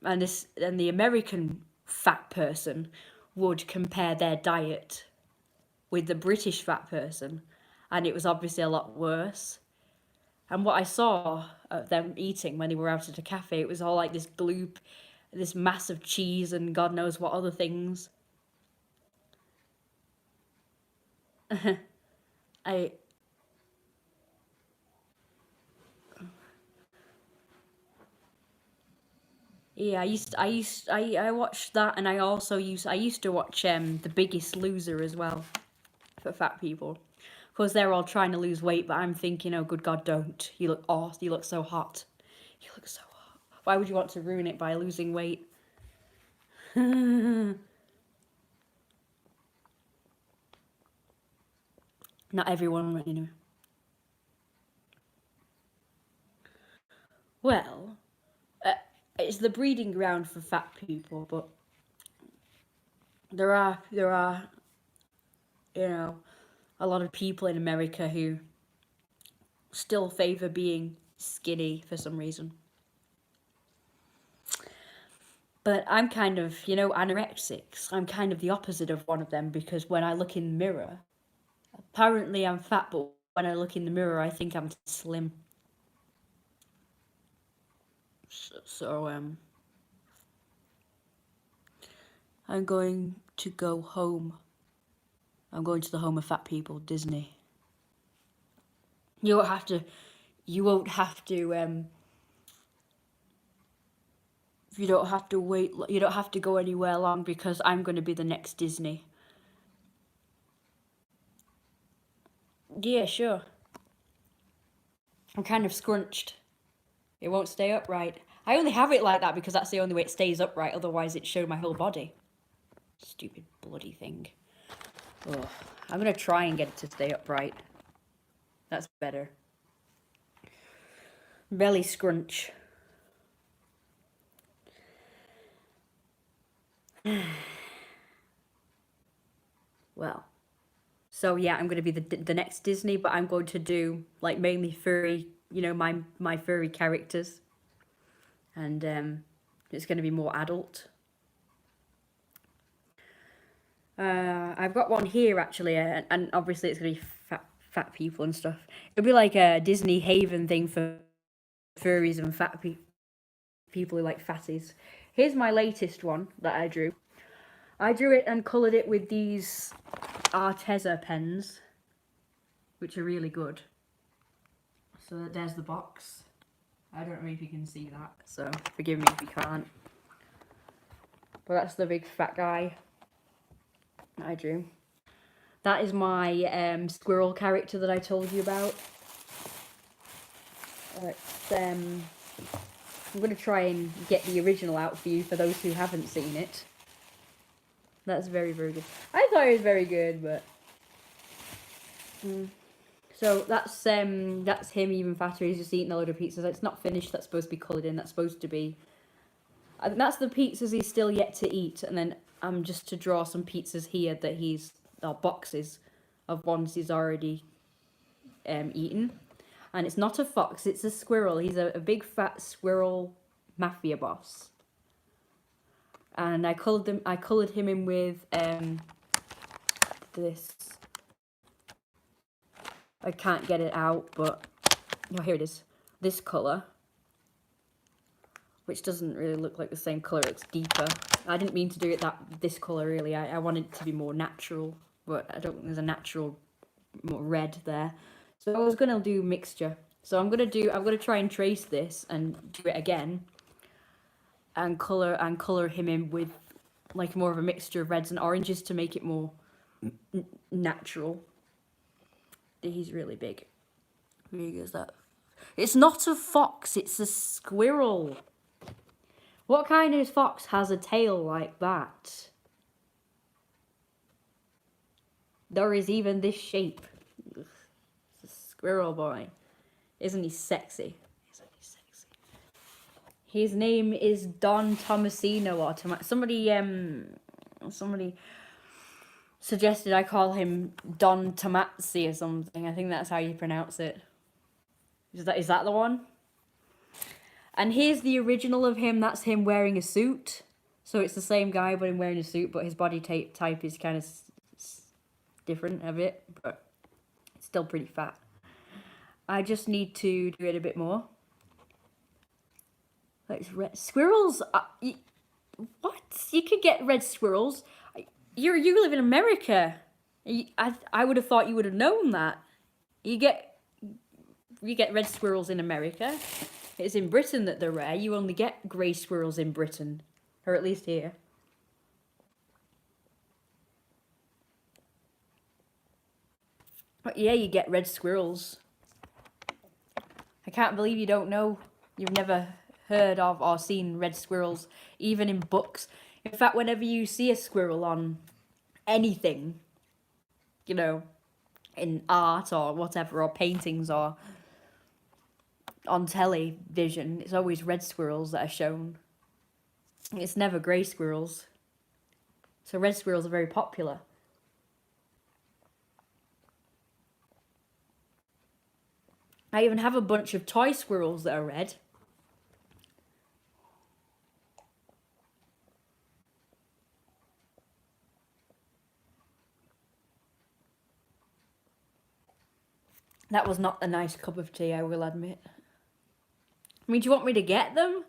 and the American fat person would compare their diet with the British fat person, and it was obviously a lot worse. And what I saw of them eating when they were out at a cafe, it was all like this gloop, this massive cheese and God knows what other things. I watched that, and I used to watch The Biggest Loser as well, for fat people, because they're all trying to lose weight, but I'm thinking, oh good God, don't. You look awesome. You look so hot. You look so hot. Why would you want to ruin it by losing weight? Not everyone, you know. Well, it's the breeding ground for fat people, but there are, a lot of people in America who still favor being skinny for some reason. But I'm kind of, anorexics. I'm kind of the opposite of one of them because when I look in the mirror, apparently I'm fat, but when I look in the mirror, I think I'm slim. So I'm going to go home. I'm going to the home of fat people, Disney. You won't have to, you don't have to wait, you don't have to go anywhere long because I'm going to be the next Disney. Yeah, sure. I'm kind of scrunched. It won't stay upright. I only have it like that because that's the only way it stays upright, otherwise it'd show my whole body. Stupid bloody thing. Ugh. I'm gonna try and get it to stay upright. That's better. Belly scrunch. Well, so yeah, I'm gonna be the next Disney, but I'm going to do like mainly furry, my furry characters, and it's gonna be more adult. I've got one here actually, and obviously it's gonna be fat people and stuff. It'll be like a Disney Haven thing for furries and fat people who like fatties. Here's my latest one that I drew. I drew it and coloured it with these Arteza pens, which are really good. So there's the box. I don't know if you can see that, so forgive me if you can't. But that's the big fat guy I drew. That is my squirrel character that I told you about. I'm going to try and get the original out for you for those who haven't seen it. That's very, very good. I thought it was very good, but... So that's him even fatter. He's just eating a load of pizzas. It's not finished. That's supposed to be coloured in. That's supposed to be... I think that's the pizzas he's still yet to eat. And then I'm just to draw some pizzas here that or boxes of ones he's already eaten. And it's not a fox, it's a squirrel. He's a big fat squirrel mafia boss. And I coloured him in with this. I can't get it out, but here it is. This colour, which doesn't really look like the same colour. It's deeper. I didn't mean to do it this colour really. I wanted it to be more natural, but I don't think there's a natural more red there. So I was gonna do mixture. So I'm gonna try and trace this and do it again. And colour him in with like more of a mixture of reds and oranges to make it more natural. He's really big. How big is that? It's not a fox, it's a squirrel. What kind of fox has a tail like that? There is even this shape. Ugh. It's a squirrel boy. Isn't he sexy? Isn't he sexy? His name is Don Tomasino or somebody suggested I call him Don Tomazzi or something. I think that's how you pronounce it. Is that the one? And here's the original of him. That's him wearing a suit. So it's the same guy, but him wearing a suit, but his body type is kind of different a bit, but it's still pretty fat. I just need to do it a bit more. Like red squirrels. What? You could get red squirrels. You live in America. I would have thought you would have known that. You get red squirrels in America. It's in Britain that they're rare. You only get grey squirrels in Britain, or at least here. But yeah, you get red squirrels. I can't believe you don't know. You've never heard of or seen red squirrels, even in books. In fact, whenever you see a squirrel on anything, in art or whatever, or paintings or on television, it's always red squirrels that are shown. It's never grey squirrels. So red squirrels are very popular. I even have a bunch of toy squirrels that are red. That was not a nice cup of tea, I will admit. I mean, do you want me to get them?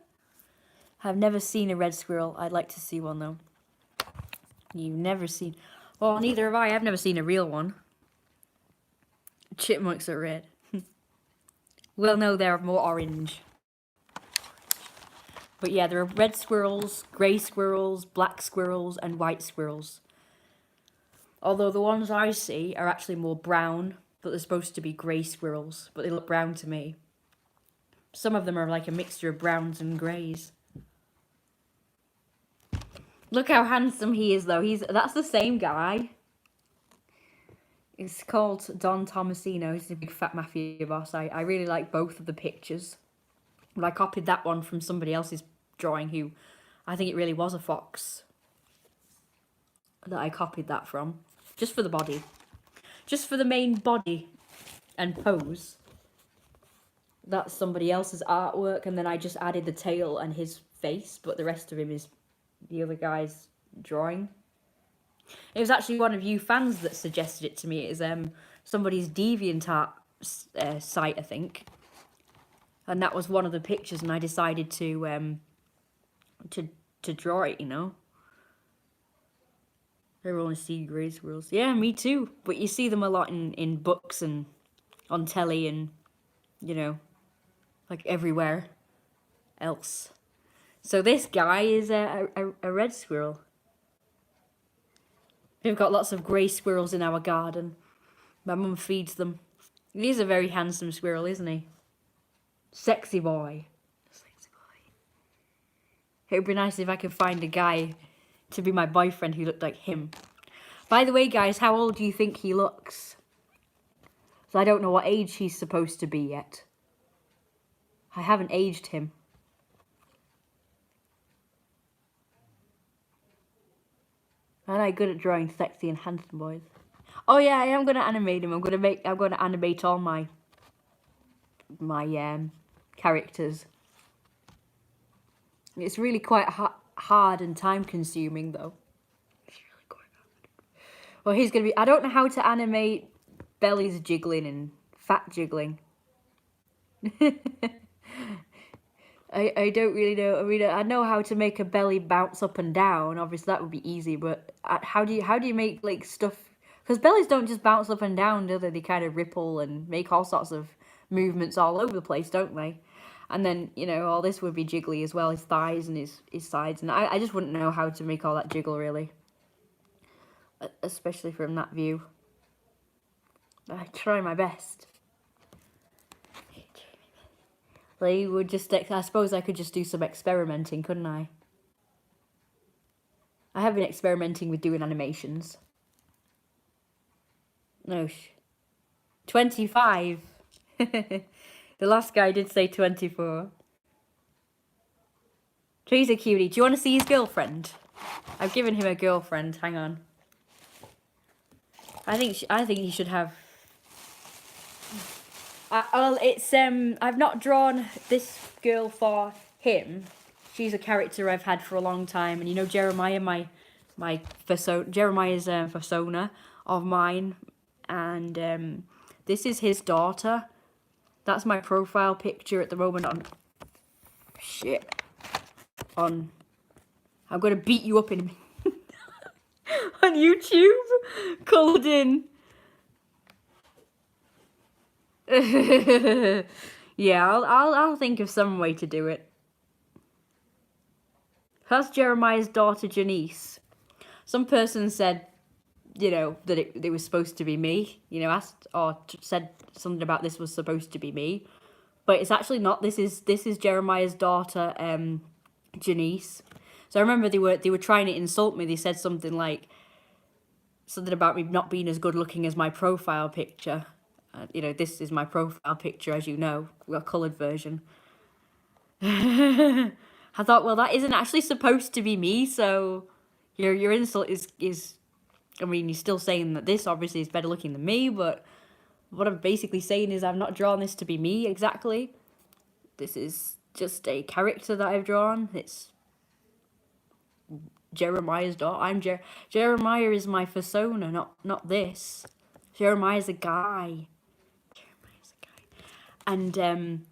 I've never seen a red squirrel. I'd like to see one, though. You've never seen... Well, neither have I. I've never seen a real one. Chipmunks are red. Well, no, they're more orange. But yeah, there are red squirrels, grey squirrels, black squirrels, and white squirrels. Although the ones I see are actually more brown, but they're supposed to be grey squirrels, but they look brown to me. Some of them are like a mixture of browns and greys. Look how handsome he is, though. That's the same guy. It's called Don Tomasino. He's a big fat mafia boss. I really like both of the pictures. But I copied that one from somebody else's drawing who... I think it really was a fox that I copied that from. Just for the body. Just for the main body and pose. That's somebody else's artwork, and then I just added the tail and his face, but the rest of him is the other guy's drawing. It was actually one of you fans that suggested it to me. It is somebody's DeviantArt site, I think. And that was one of the pictures, and I decided to draw it, you know. I only see grey squirrels. Yeah, me too. But you see them a lot in books and on telly and, you know, like everywhere else. So this guy is a red squirrel. We've got lots of grey squirrels in our garden. My mum feeds them. He's a very handsome squirrel, isn't he? Sexy boy. Sexy boy. It would be nice if I could find a guy to be my boyfriend who looked like him. By the way, guys, how old do you think he looks? So I don't know what age he's supposed to be yet. I haven't aged him. Aren't I good at drawing sexy and handsome boys? Oh yeah, I am gonna animate him. I'm gonna animate all my characters. It's really quite hard and time consuming though. It's really quite hard. Well, he's gonna be... I don't know how to animate bellies jiggling and fat jiggling. I don't really know. I mean, I know how to make a belly bounce up and down. Obviously, that would be easy. But how do you make like stuff? Because bellies don't just bounce up and down, do they? They kind of ripple and make all sorts of movements all over the place, don't they? And then, you know, all this would be jiggly as well, his thighs and his sides. And I just wouldn't know how to make all that jiggle, really. Especially from that view. I try my best. They would just... I suppose I could just do some experimenting, couldn't I? I have been experimenting with doing animations. No, 25. The last guy did say 24. He's a cutie. Do you want to see his girlfriend? I've given him a girlfriend. Hang on. I think he should have... well, it's I've not drawn this girl for him. She's a character I've had for a long time, and you know Jeremiah, my persona. Jeremiah's a persona of mine, and this is his daughter. That's my profile picture at the moment on... Shit. On... I'm gonna beat you up in... on YouTube. Called in... Yeah, I'll think of some way to do it. That's Jeremiah's daughter, Janice. Some person said, you know, that it was supposed to be me. You know, asked or said something about this was supposed to be me, but it's actually not. This is Jeremiah's daughter, Janice. So I remember they were trying to insult me. They said something about me not being as good looking as my profile picture. You know, this is my profile picture, as you know, a coloured version. I thought, well, that isn't actually supposed to be me, so your insult is I mean, you're still saying that this obviously is better looking than me, but what I'm basically saying is I've not drawn this to be me exactly. This is just a character that I've drawn. It's Jeremiah's daughter. Jeremiah is my persona, not this. Jeremiah's a guy. And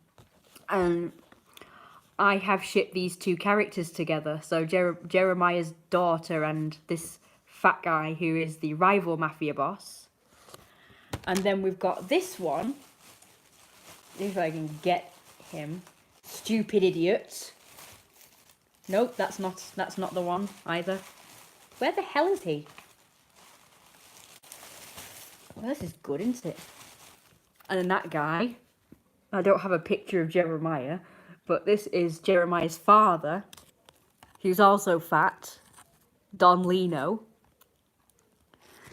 I have shipped these two characters together. So Jeremiah's daughter and this fat guy who is the rival mafia boss. And then we've got this one. If I can get him. Stupid idiot. Nope, that's not the one either. Where the hell is he? Well, this is good, isn't it? And then that guy. I don't have a picture of Jeremiah, but this is Jeremiah's father, who's also fat, Don Lino.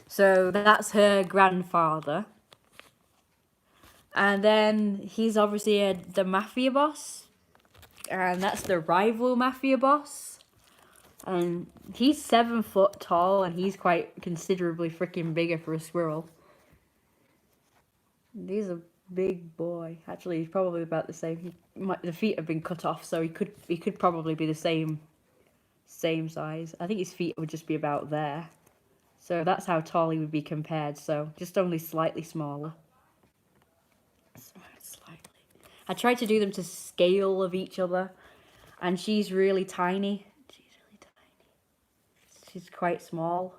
So that's her grandfather. And then he's obviously the mafia boss. And that's the rival mafia boss. And he's 7 foot tall, and he's quite considerably freaking bigger for a squirrel. He's a big boy. Actually, he's probably about the same. The feet have been cut off, so he could probably be the same size. I think his feet would just be about there. So that's how tall he would be compared. So just only slightly smaller. Slightly. I tried to do them to scale of each other, and she's really tiny. She's quite small.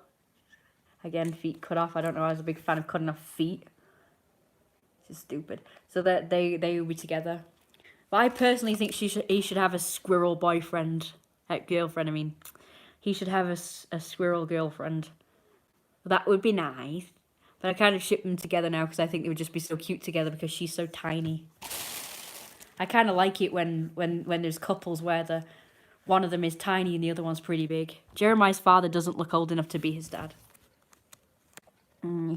Again, feet cut off. I don't know. I was a big fan of cutting off feet. It's stupid. So that they will be together. But I personally think he should have a squirrel boyfriend, girlfriend. I mean, he should have a squirrel girlfriend. That would be nice. But I kind of ship them together now because I think they would just be so cute together because she's so tiny. I kind of like it when there's couples where one of them is tiny and the other one's pretty big. Jeremiah's father doesn't look old enough to be his dad.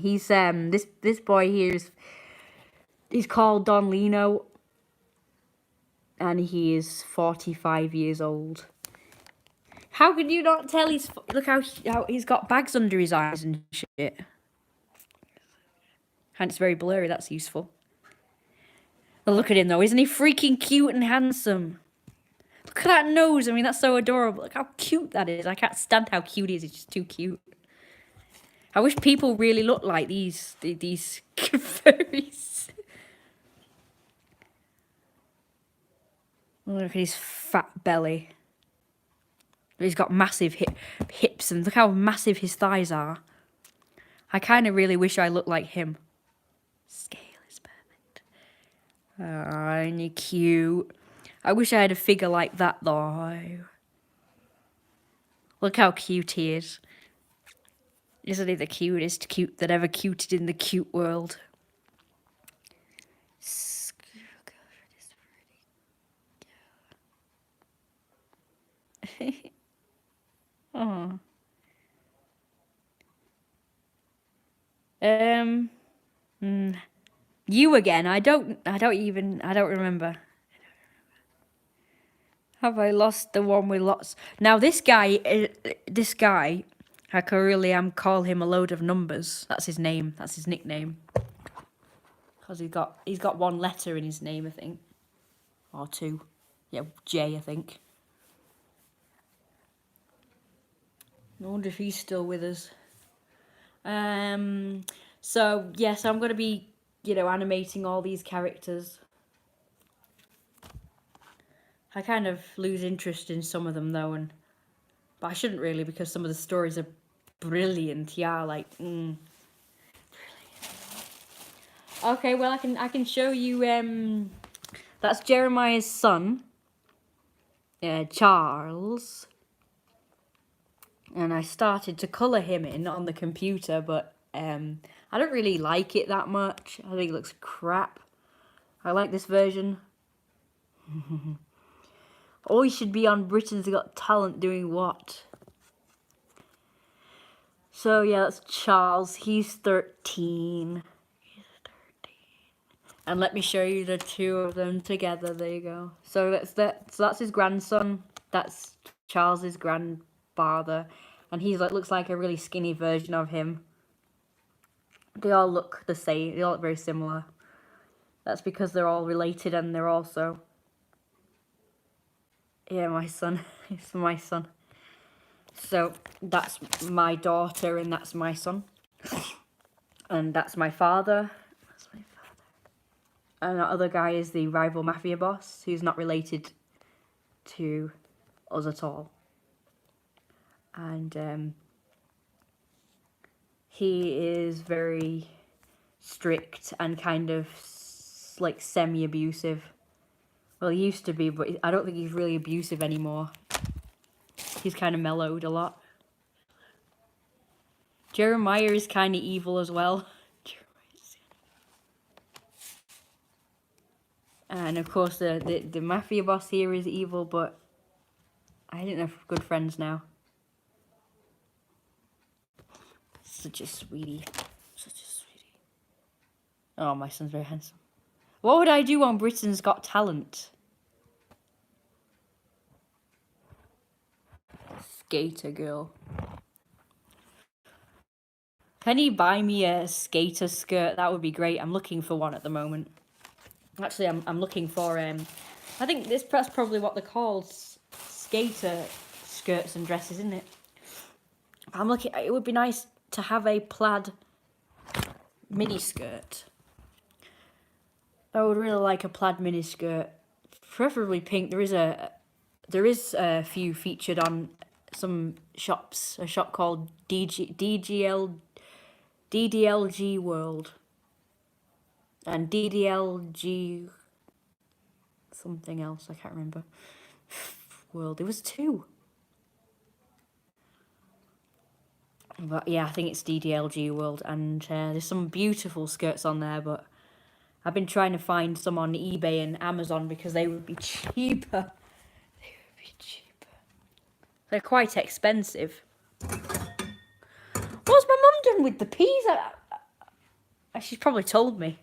He's this boy here he's called Don Lino, and he is 45 years old. How can you not tell look how he's got bags under his eyes and shit. And it's very blurry, that's useful. But look at him though, isn't he freaking cute and handsome? Look at that nose, I mean that's so adorable. Look how cute that is. I can't stand how cute he is, it's just too cute. I wish people really looked like these furries. Look at his fat belly. He's got massive hips, and look how massive his thighs are. I kind of really wish I looked like him. Scale is perfect. Oh, and you're cute. I wish I had a figure like that, though. Look how cute he is. Isn't he the cutest cute that ever cuted in the cute world? Oh. You again? I don't remember. Have I lost the one with lots? Now this guy, I can really call him a load of numbers. That's his name. That's his nickname. Because he's got one letter in his name, I think, or two. Yeah, J, I think. I wonder if he's still with us. So yes, I'm gonna be, animating all these characters. I kind of lose interest in some of them though, but I shouldn't really because some of the stories are brilliant. Yeah, like brilliant. Okay, well I can show you. That's Jeremiah's son, Charles. And I started to colour him in on the computer, but I don't really like it that much. I think it looks crap. I like this version. Oh, he should be on Britain's Got Talent doing what? So yeah, that's Charles. He's 13. He's 13. And let me show you the two of them together. There you go. So that's his grandson. That's Charles's grandfather. And he's looks like a really skinny version of him. They all look the same. They all look very similar. That's because they're all related and they're also... Yeah, my son. It's my son. So that's my daughter and that's my son. And that's my father. That's my father. And that other guy is the rival mafia boss, who's not related to us at all. And he is very strict and kind of like semi-abusive. Well, he used to be, but I don't think he's really abusive anymore. He's kind of mellowed a lot. Jeremiah is kind of evil as well. And of course the mafia boss here is evil, but I think they're good friends now. Such a sweetie. Such a sweetie. Oh, my son's very handsome. What would I do on Britain's Got Talent? Skater girl. Can you buy me a skater skirt? That would be great. I'm looking for one at the moment. Actually, I'm looking for I think that's probably what they're called, skater skirts and dresses, isn't it? I'm looking. It would be nice to have a plaid mini skirt. I would really like a plaid mini skirt, preferably pink. There is a few featured on some shops. A shop called DDLG World and DDLG something else. I can't remember. World. There was two. But yeah, I think it's DDLG World, and there's some beautiful skirts on there, but I've been trying to find some on eBay and Amazon because they would be cheaper. They would be cheaper. They're quite expensive. What's my mum done with the peas? She's probably told me.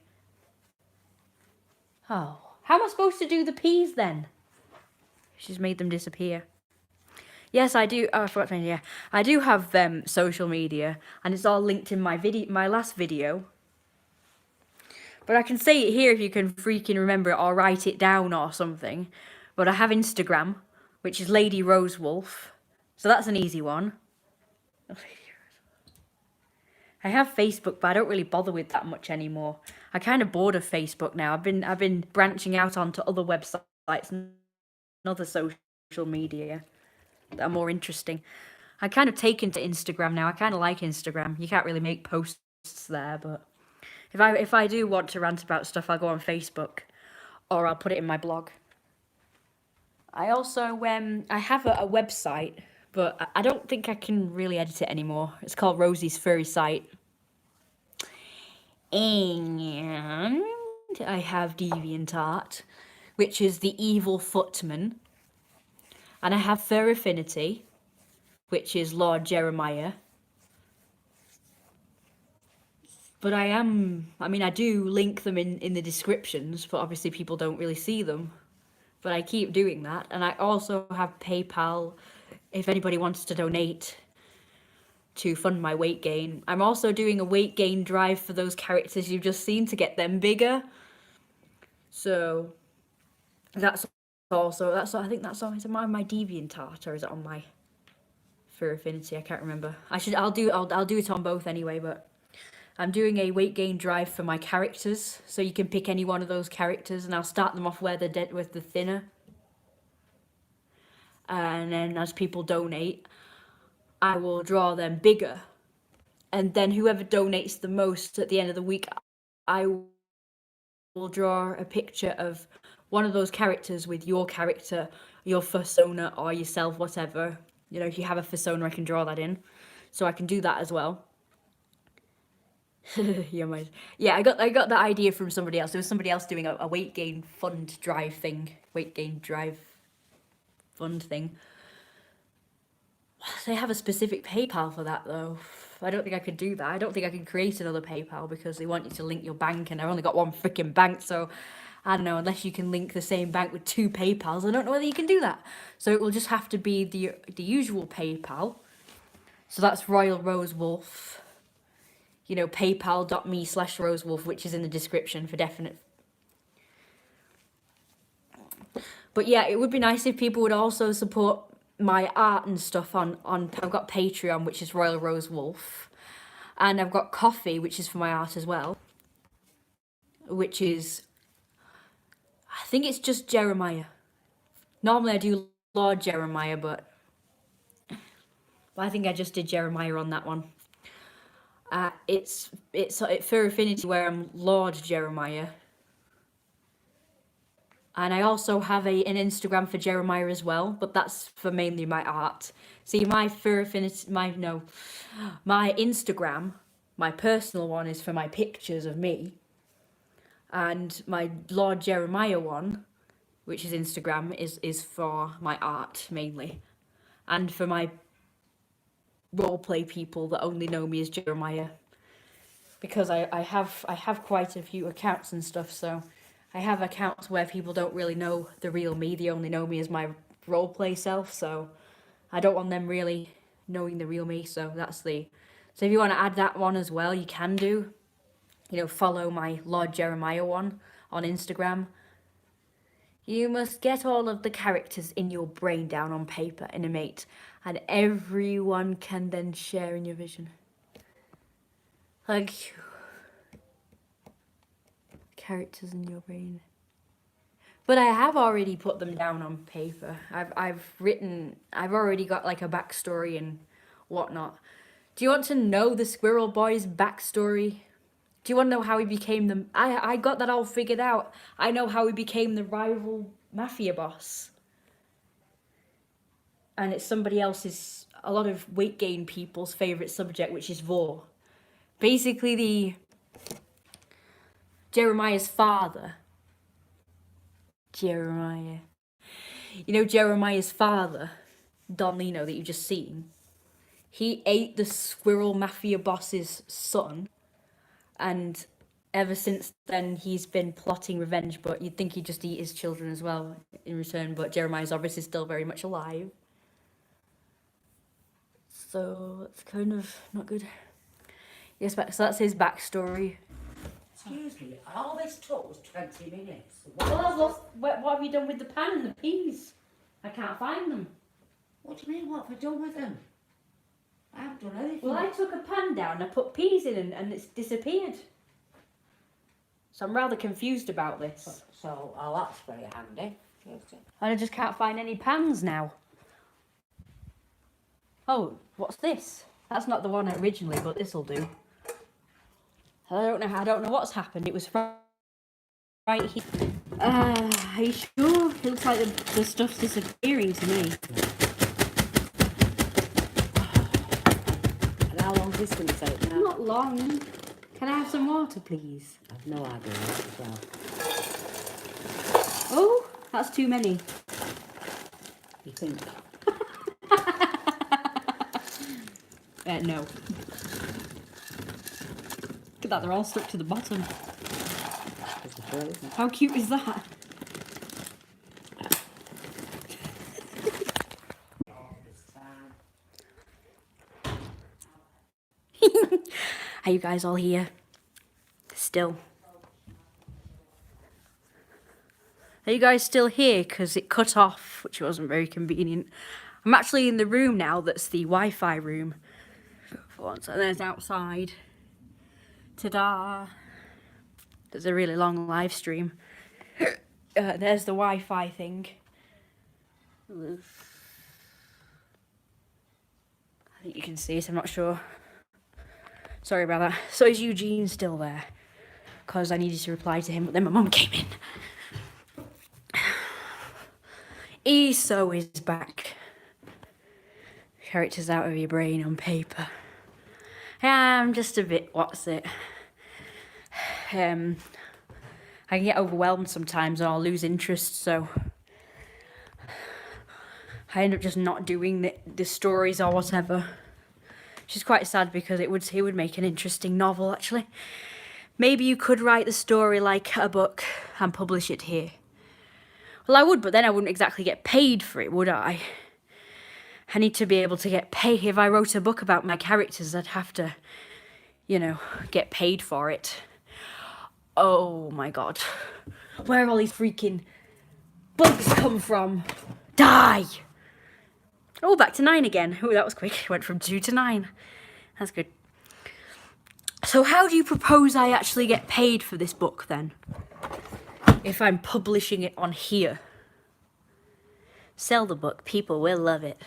Oh, how am I supposed to do the peas then? She's made them disappear. Yes, I do. Oh, I forgot to mention, yeah. I do have social media, and it's all linked in my last video. But I can say it here if you can freaking remember it or write it down or something. But I have Instagram, which is Lady Rose Wolf. So that's an easy one. I have Facebook, but I don't really bother with that much anymore. I'm kind of bored of Facebook now. I've been branching out onto other websites and other social media that are more interesting. I'm kind of taken to Instagram now. I kind of like Instagram. You can't really make posts there, but if I do want to rant about stuff, I'll go on Facebook or I'll put it in my blog. I also I have a website, but I don't think I can really edit it anymore. It's called Rosie's Furry Site. And I have DeviantArt, which is the evil footman. And I have Fur Affinity, which is Lord Jeremiah. But I do link them in the descriptions, but obviously people don't really see them. But I keep doing that. And I also have PayPal if anybody wants to donate to fund my weight gain. I'm also doing a weight gain drive for those characters you've just seen to get them bigger. So that's I think that's on. Is it on my DeviantArt or is it on my Fur Affinity? I can't remember. I'll do it on both anyway, but I'm doing a weight gain drive for my characters, so you can pick any one of those characters, and I'll start them off where they're dead with the thinner. And then as people donate, I will draw them bigger. And then whoever donates the most at the end of the week, I will draw a picture of one of those characters with your character, your persona, or yourself, whatever. You know, if you have a persona, I can draw that in. So I can do that as well. Yeah, I got that idea from somebody else. There was somebody else doing a weight gain fund drive thing. Weight gain drive fund thing. They have a specific PayPal for that though. I don't think I could do that. I don't think I can create another PayPal because they want you to link your bank, and I've only got one freaking bank, so I don't know, unless you can link the same bank with two PayPals, I don't know whether you can do that. So it will just have to be the usual PayPal. So that's Royal Rose Wolf. you know, paypal.me/rosewolf, which is in the description for definite. But yeah, it would be nice if people would also support my art and stuff on I've got Patreon, which is Royal Rose Wolf, and I've got Coffee, which is for my art as well, which is, I think it's just Jeremiah. Normally I do Lord Jeremiah, but I think I just did Jeremiah on that one. It's for Affinity where I'm Lord Jeremiah. And I also have an Instagram for Jeremiah as well, but that's for mainly my art. See, my Instagram, my personal one is for my pictures of me. And my Lord Jeremiah one, which is Instagram, is for my art mainly. And for my roleplay people that only know me as Jeremiah. Because I have quite a few accounts and stuff, so I have accounts where people don't really know the real me, they only know me as my roleplay self, so I don't want them really knowing the real me, so that's the... So if you want to add that one as well, you can do. You know, follow my Lord Jeremiah one on Instagram. You must get all of the characters in your brain down on paper, animate, and everyone can then share in your vision. Like, characters in your brain. But I have already put them down on paper. I've already got like a backstory and whatnot. Do you want to know the Squirrel Boy's backstory? Do you want to know how he became the... I got that all figured out. I know how he became the rival mafia boss. And it's somebody else's, a lot of weight gain people's favourite subject, which is Vor. Basically, Jeremiah's father. Jeremiah. You know Jeremiah's father, Don Lino, that you've just seen? He ate the Squirrel Mafia boss's son. And ever since then, he's been plotting revenge, but you'd think he'd just eat his children as well in return, but Jeremiah's obviously still very much alive. So, it's kind of not good. Yes, so that's his backstory.
Excuse me, all this took was 20 minutes.
Well, I've lost... What have you done with the pan and the peas? I can't find them.
What do you mean, what have I done with them? I haven't done anything.
Well, I took a pan down, I put peas in and it's disappeared. So I'm rather confused about this.
So, oh, that's very handy.
And I just can't find any pans now. Oh, what's this? That's not the one originally, but this'll do. I don't know what's happened. It was right here. Are you sure? It looks like the stuff's disappearing to me.
And how long is this going to take now?
Not long. Can I have some water, please?
I've no idea as well.
Oh, that's too many.
You think?
No. Look at that, they're all stuck to the bottom. How cute is that? Are you guys all here? Still? Are you guys still here? Because it cut off, which wasn't very convenient. I'm actually in the room now that's the Wi-Fi room. For once, and there's outside. Ta-da! There's a really long live stream. There's the Wi-Fi thing. I think you can see it, I'm not sure. Sorry about that. So is Eugene still there? Because I needed to reply to him, but then my mum came in. ESO is back. Characters out of your brain on paper. I'm just a bit, what's it? I can get overwhelmed sometimes and I'll lose interest, so I end up just not doing the stories or whatever. Which is quite sad because it would make an interesting novel, actually. Maybe you could write the story like a book and publish it here. Well, I would, but then I wouldn't exactly get paid for it, would I? I need to be able to get paid. If I wrote a book about my characters, I'd have to, get paid for it. Oh my god. Where are all these freaking bugs come from? Die! Oh, back to 9 again. Oh, that was quick. Went from 2 to 9. That's good. So how do you propose I actually get paid for this book then? If I'm publishing it on here? Sell the book. People will love it.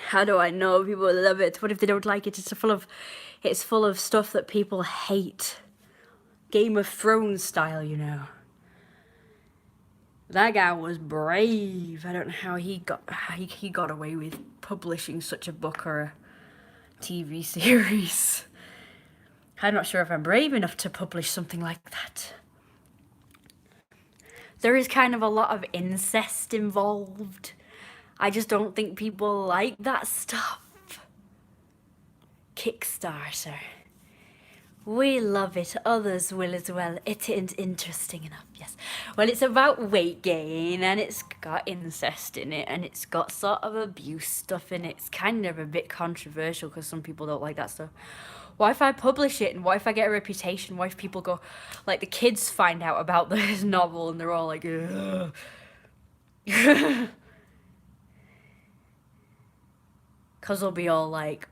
How do I know people will love it? What if they don't like it? It's full of stuff that people hate. Game of Thrones style, That guy was brave. I don't know how he got away with publishing such a book or a TV series. I'm not sure if I'm brave enough to publish something like that. There is kind of a lot of incest involved. I just don't think people like that stuff. Kickstarter. We love it. Others will as well. It is interesting enough, yes. Well, it's about weight gain, and it's got incest in it, and it's got sort of abuse stuff in it. It's kind of a bit controversial because some people don't like that stuff. What if I publish it, and what if I get a reputation? What if people go, like the kids find out about this novel, and they're all like, ugh. Because they'll be all like,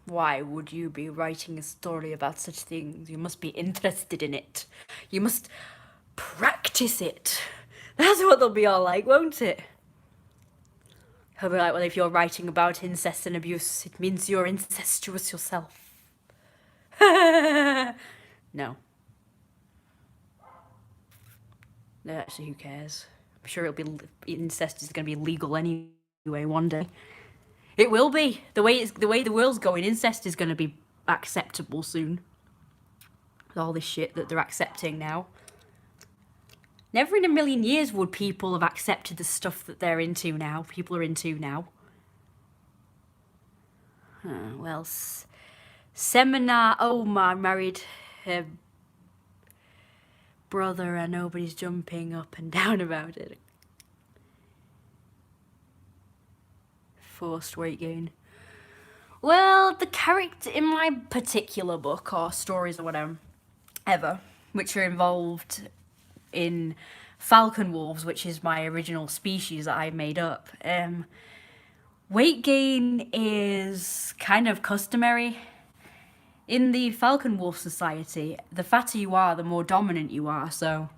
why would you be writing a story about such things? You must be interested in it. You must practice it. That's what they'll be all like, won't it? He'll be like, well, if you're writing about incest and abuse, it means you're incestuous yourself. No. No, actually, who cares? I'm sure incest is going to be legal anyway one day. It will be. The way the world's going, incest is going to be acceptable soon. With all this shit that they're accepting now. Never in a million years would people have accepted the stuff that they're into now. People are into now. Well, Seminar Omar married her brother and nobody's jumping up and down about it. Forced weight gain. Well, the character in my particular book or stories or whatever, which are involved in falcon wolves, which is my original species that I made up, weight gain is kind of customary. In the falcon wolf society, the fatter you are, the more dominant you are, so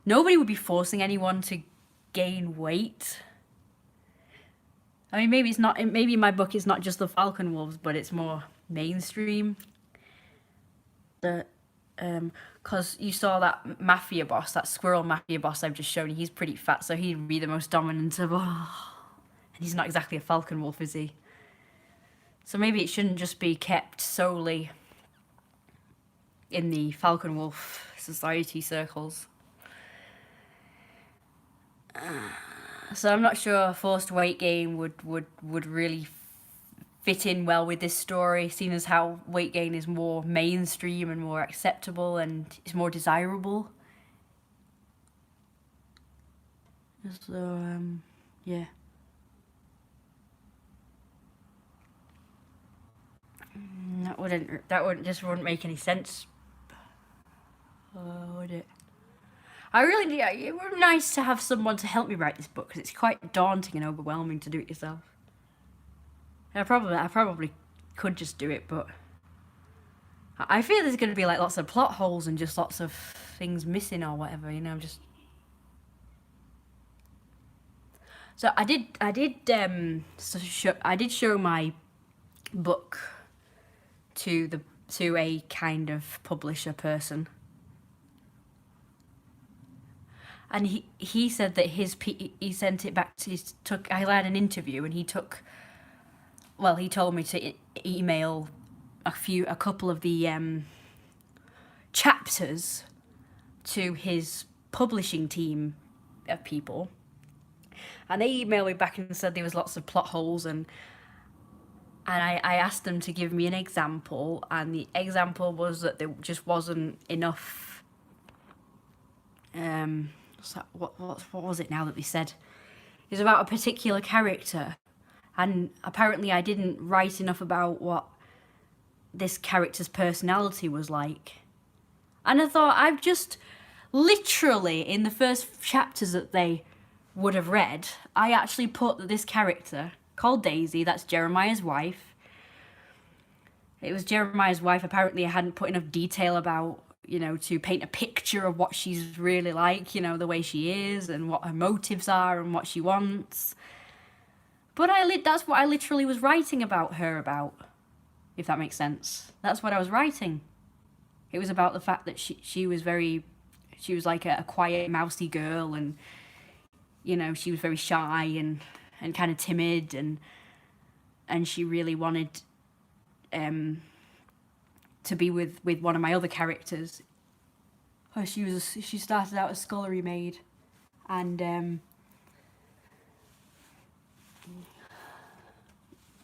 nobody would be forcing anyone to gain weight. I mean, maybe my book is not just the falcon wolves, but it's more mainstream. Because you saw that mafia boss, that squirrel mafia boss I've just shown you, he's pretty fat, so he'd be the most dominant of all. And he's not exactly a falcon wolf, is he? So maybe it shouldn't just be kept solely in the falcon wolf society circles. So I'm not sure forced weight gain would really fit in well with this story, seeing as how weight gain is more mainstream and more acceptable and is more desirable. So, yeah. That wouldn't make any sense. Would it? It would be nice to have someone to help me write this book because it's quite daunting and overwhelming to do it yourself. I probably could just do it, but I feel there's going to be like lots of plot holes and just lots of things missing or whatever, So I did show my book to a kind of publisher person. And he said that he sent it back to I had an interview and he told me to email a couple of the chapters to his publishing team of people, and they emailed me back and said there was lots of plot holes, and I asked them to give me an example, and the example was that there just wasn't enough what was it now that they said? It was about a particular character, And apparently I didn't write enough about what this character's personality was like. And I thought, I've just literally, in the first chapters that they would have read, I actually put that this character, called Daisy, that's Jeremiah's wife. It was Jeremiah's wife. Apparently I hadn't put enough detail about, you know, to paint a picture of what she's really like, you know, the way she is and what her motives are and what she wants. But that's what I literally was writing about her about, if that makes sense. That's what I was writing. It was about the fact that she was like a quiet, mousy girl, and, you know, she was very shy and kind of timid, and she really wanted to be with one of my other characters. Oh, she started out as scullery maid, and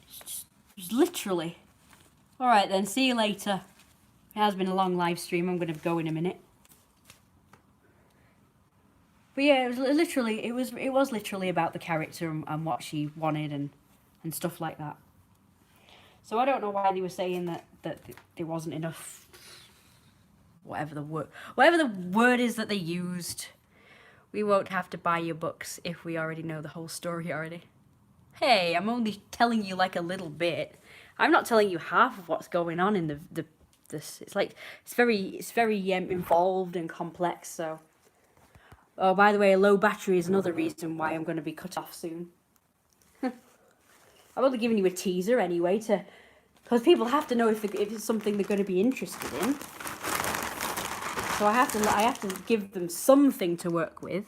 just literally. All right then, see you later. It has been a long live stream. I'm gonna go in a minute. But yeah, it was literally about the character and what she wanted and stuff like that. So I don't know why they were saying that there wasn't enough, whatever the word is that they used. We won't have to buy your books if we already know the whole story already. Hey, I'm only telling you like a little bit. I'm not telling you half of what's going on in this. It's like it's very involved and complex. So, oh, by the way, a low battery is another reason why I'm going to be cut off soon. I've only given you a teaser anyway, because people have to know if it's something they're going to be interested in. So I have to give them something to work with,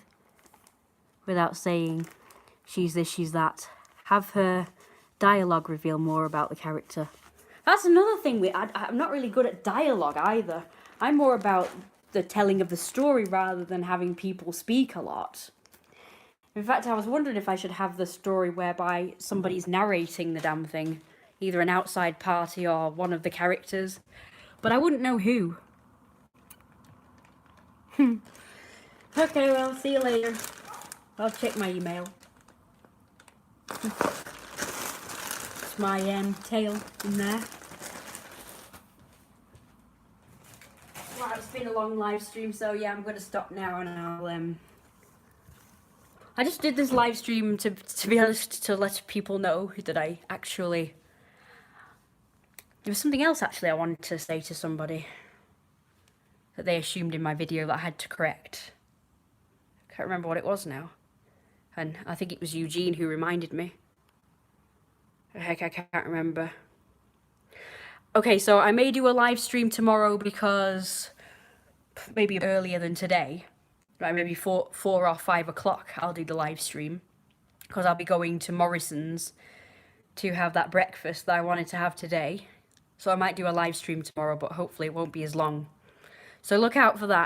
without saying she's this, she's that. Have her dialogue reveal more about the character. That's another thing. I'm not really good at dialogue either. I'm more about the telling of the story rather than having people speak a lot. In fact, I was wondering if I should have the story whereby somebody's narrating the damn thing. Either an outside party or one of the characters. But I wouldn't know who. Okay, well, see you later. I'll check my email. It's my tail in there. Wow, it's been a long live stream, so yeah, I'm going to stop now and I'll I just did this live stream to be honest, to let people know that I actually... There was something else actually I wanted to say to somebody that they assumed in my video that I had to correct. I can't remember what it was now. And I think it was Eugene who reminded me. Heck, I can't remember. Okay, so I may do a live stream tomorrow because maybe earlier than today. Right, maybe 4 or 5 o'clock I'll do the live stream. Because I'll be going to Morrison's to have that breakfast that I wanted to have today. So I might do a live stream tomorrow, but hopefully it won't be as long. So look out for that.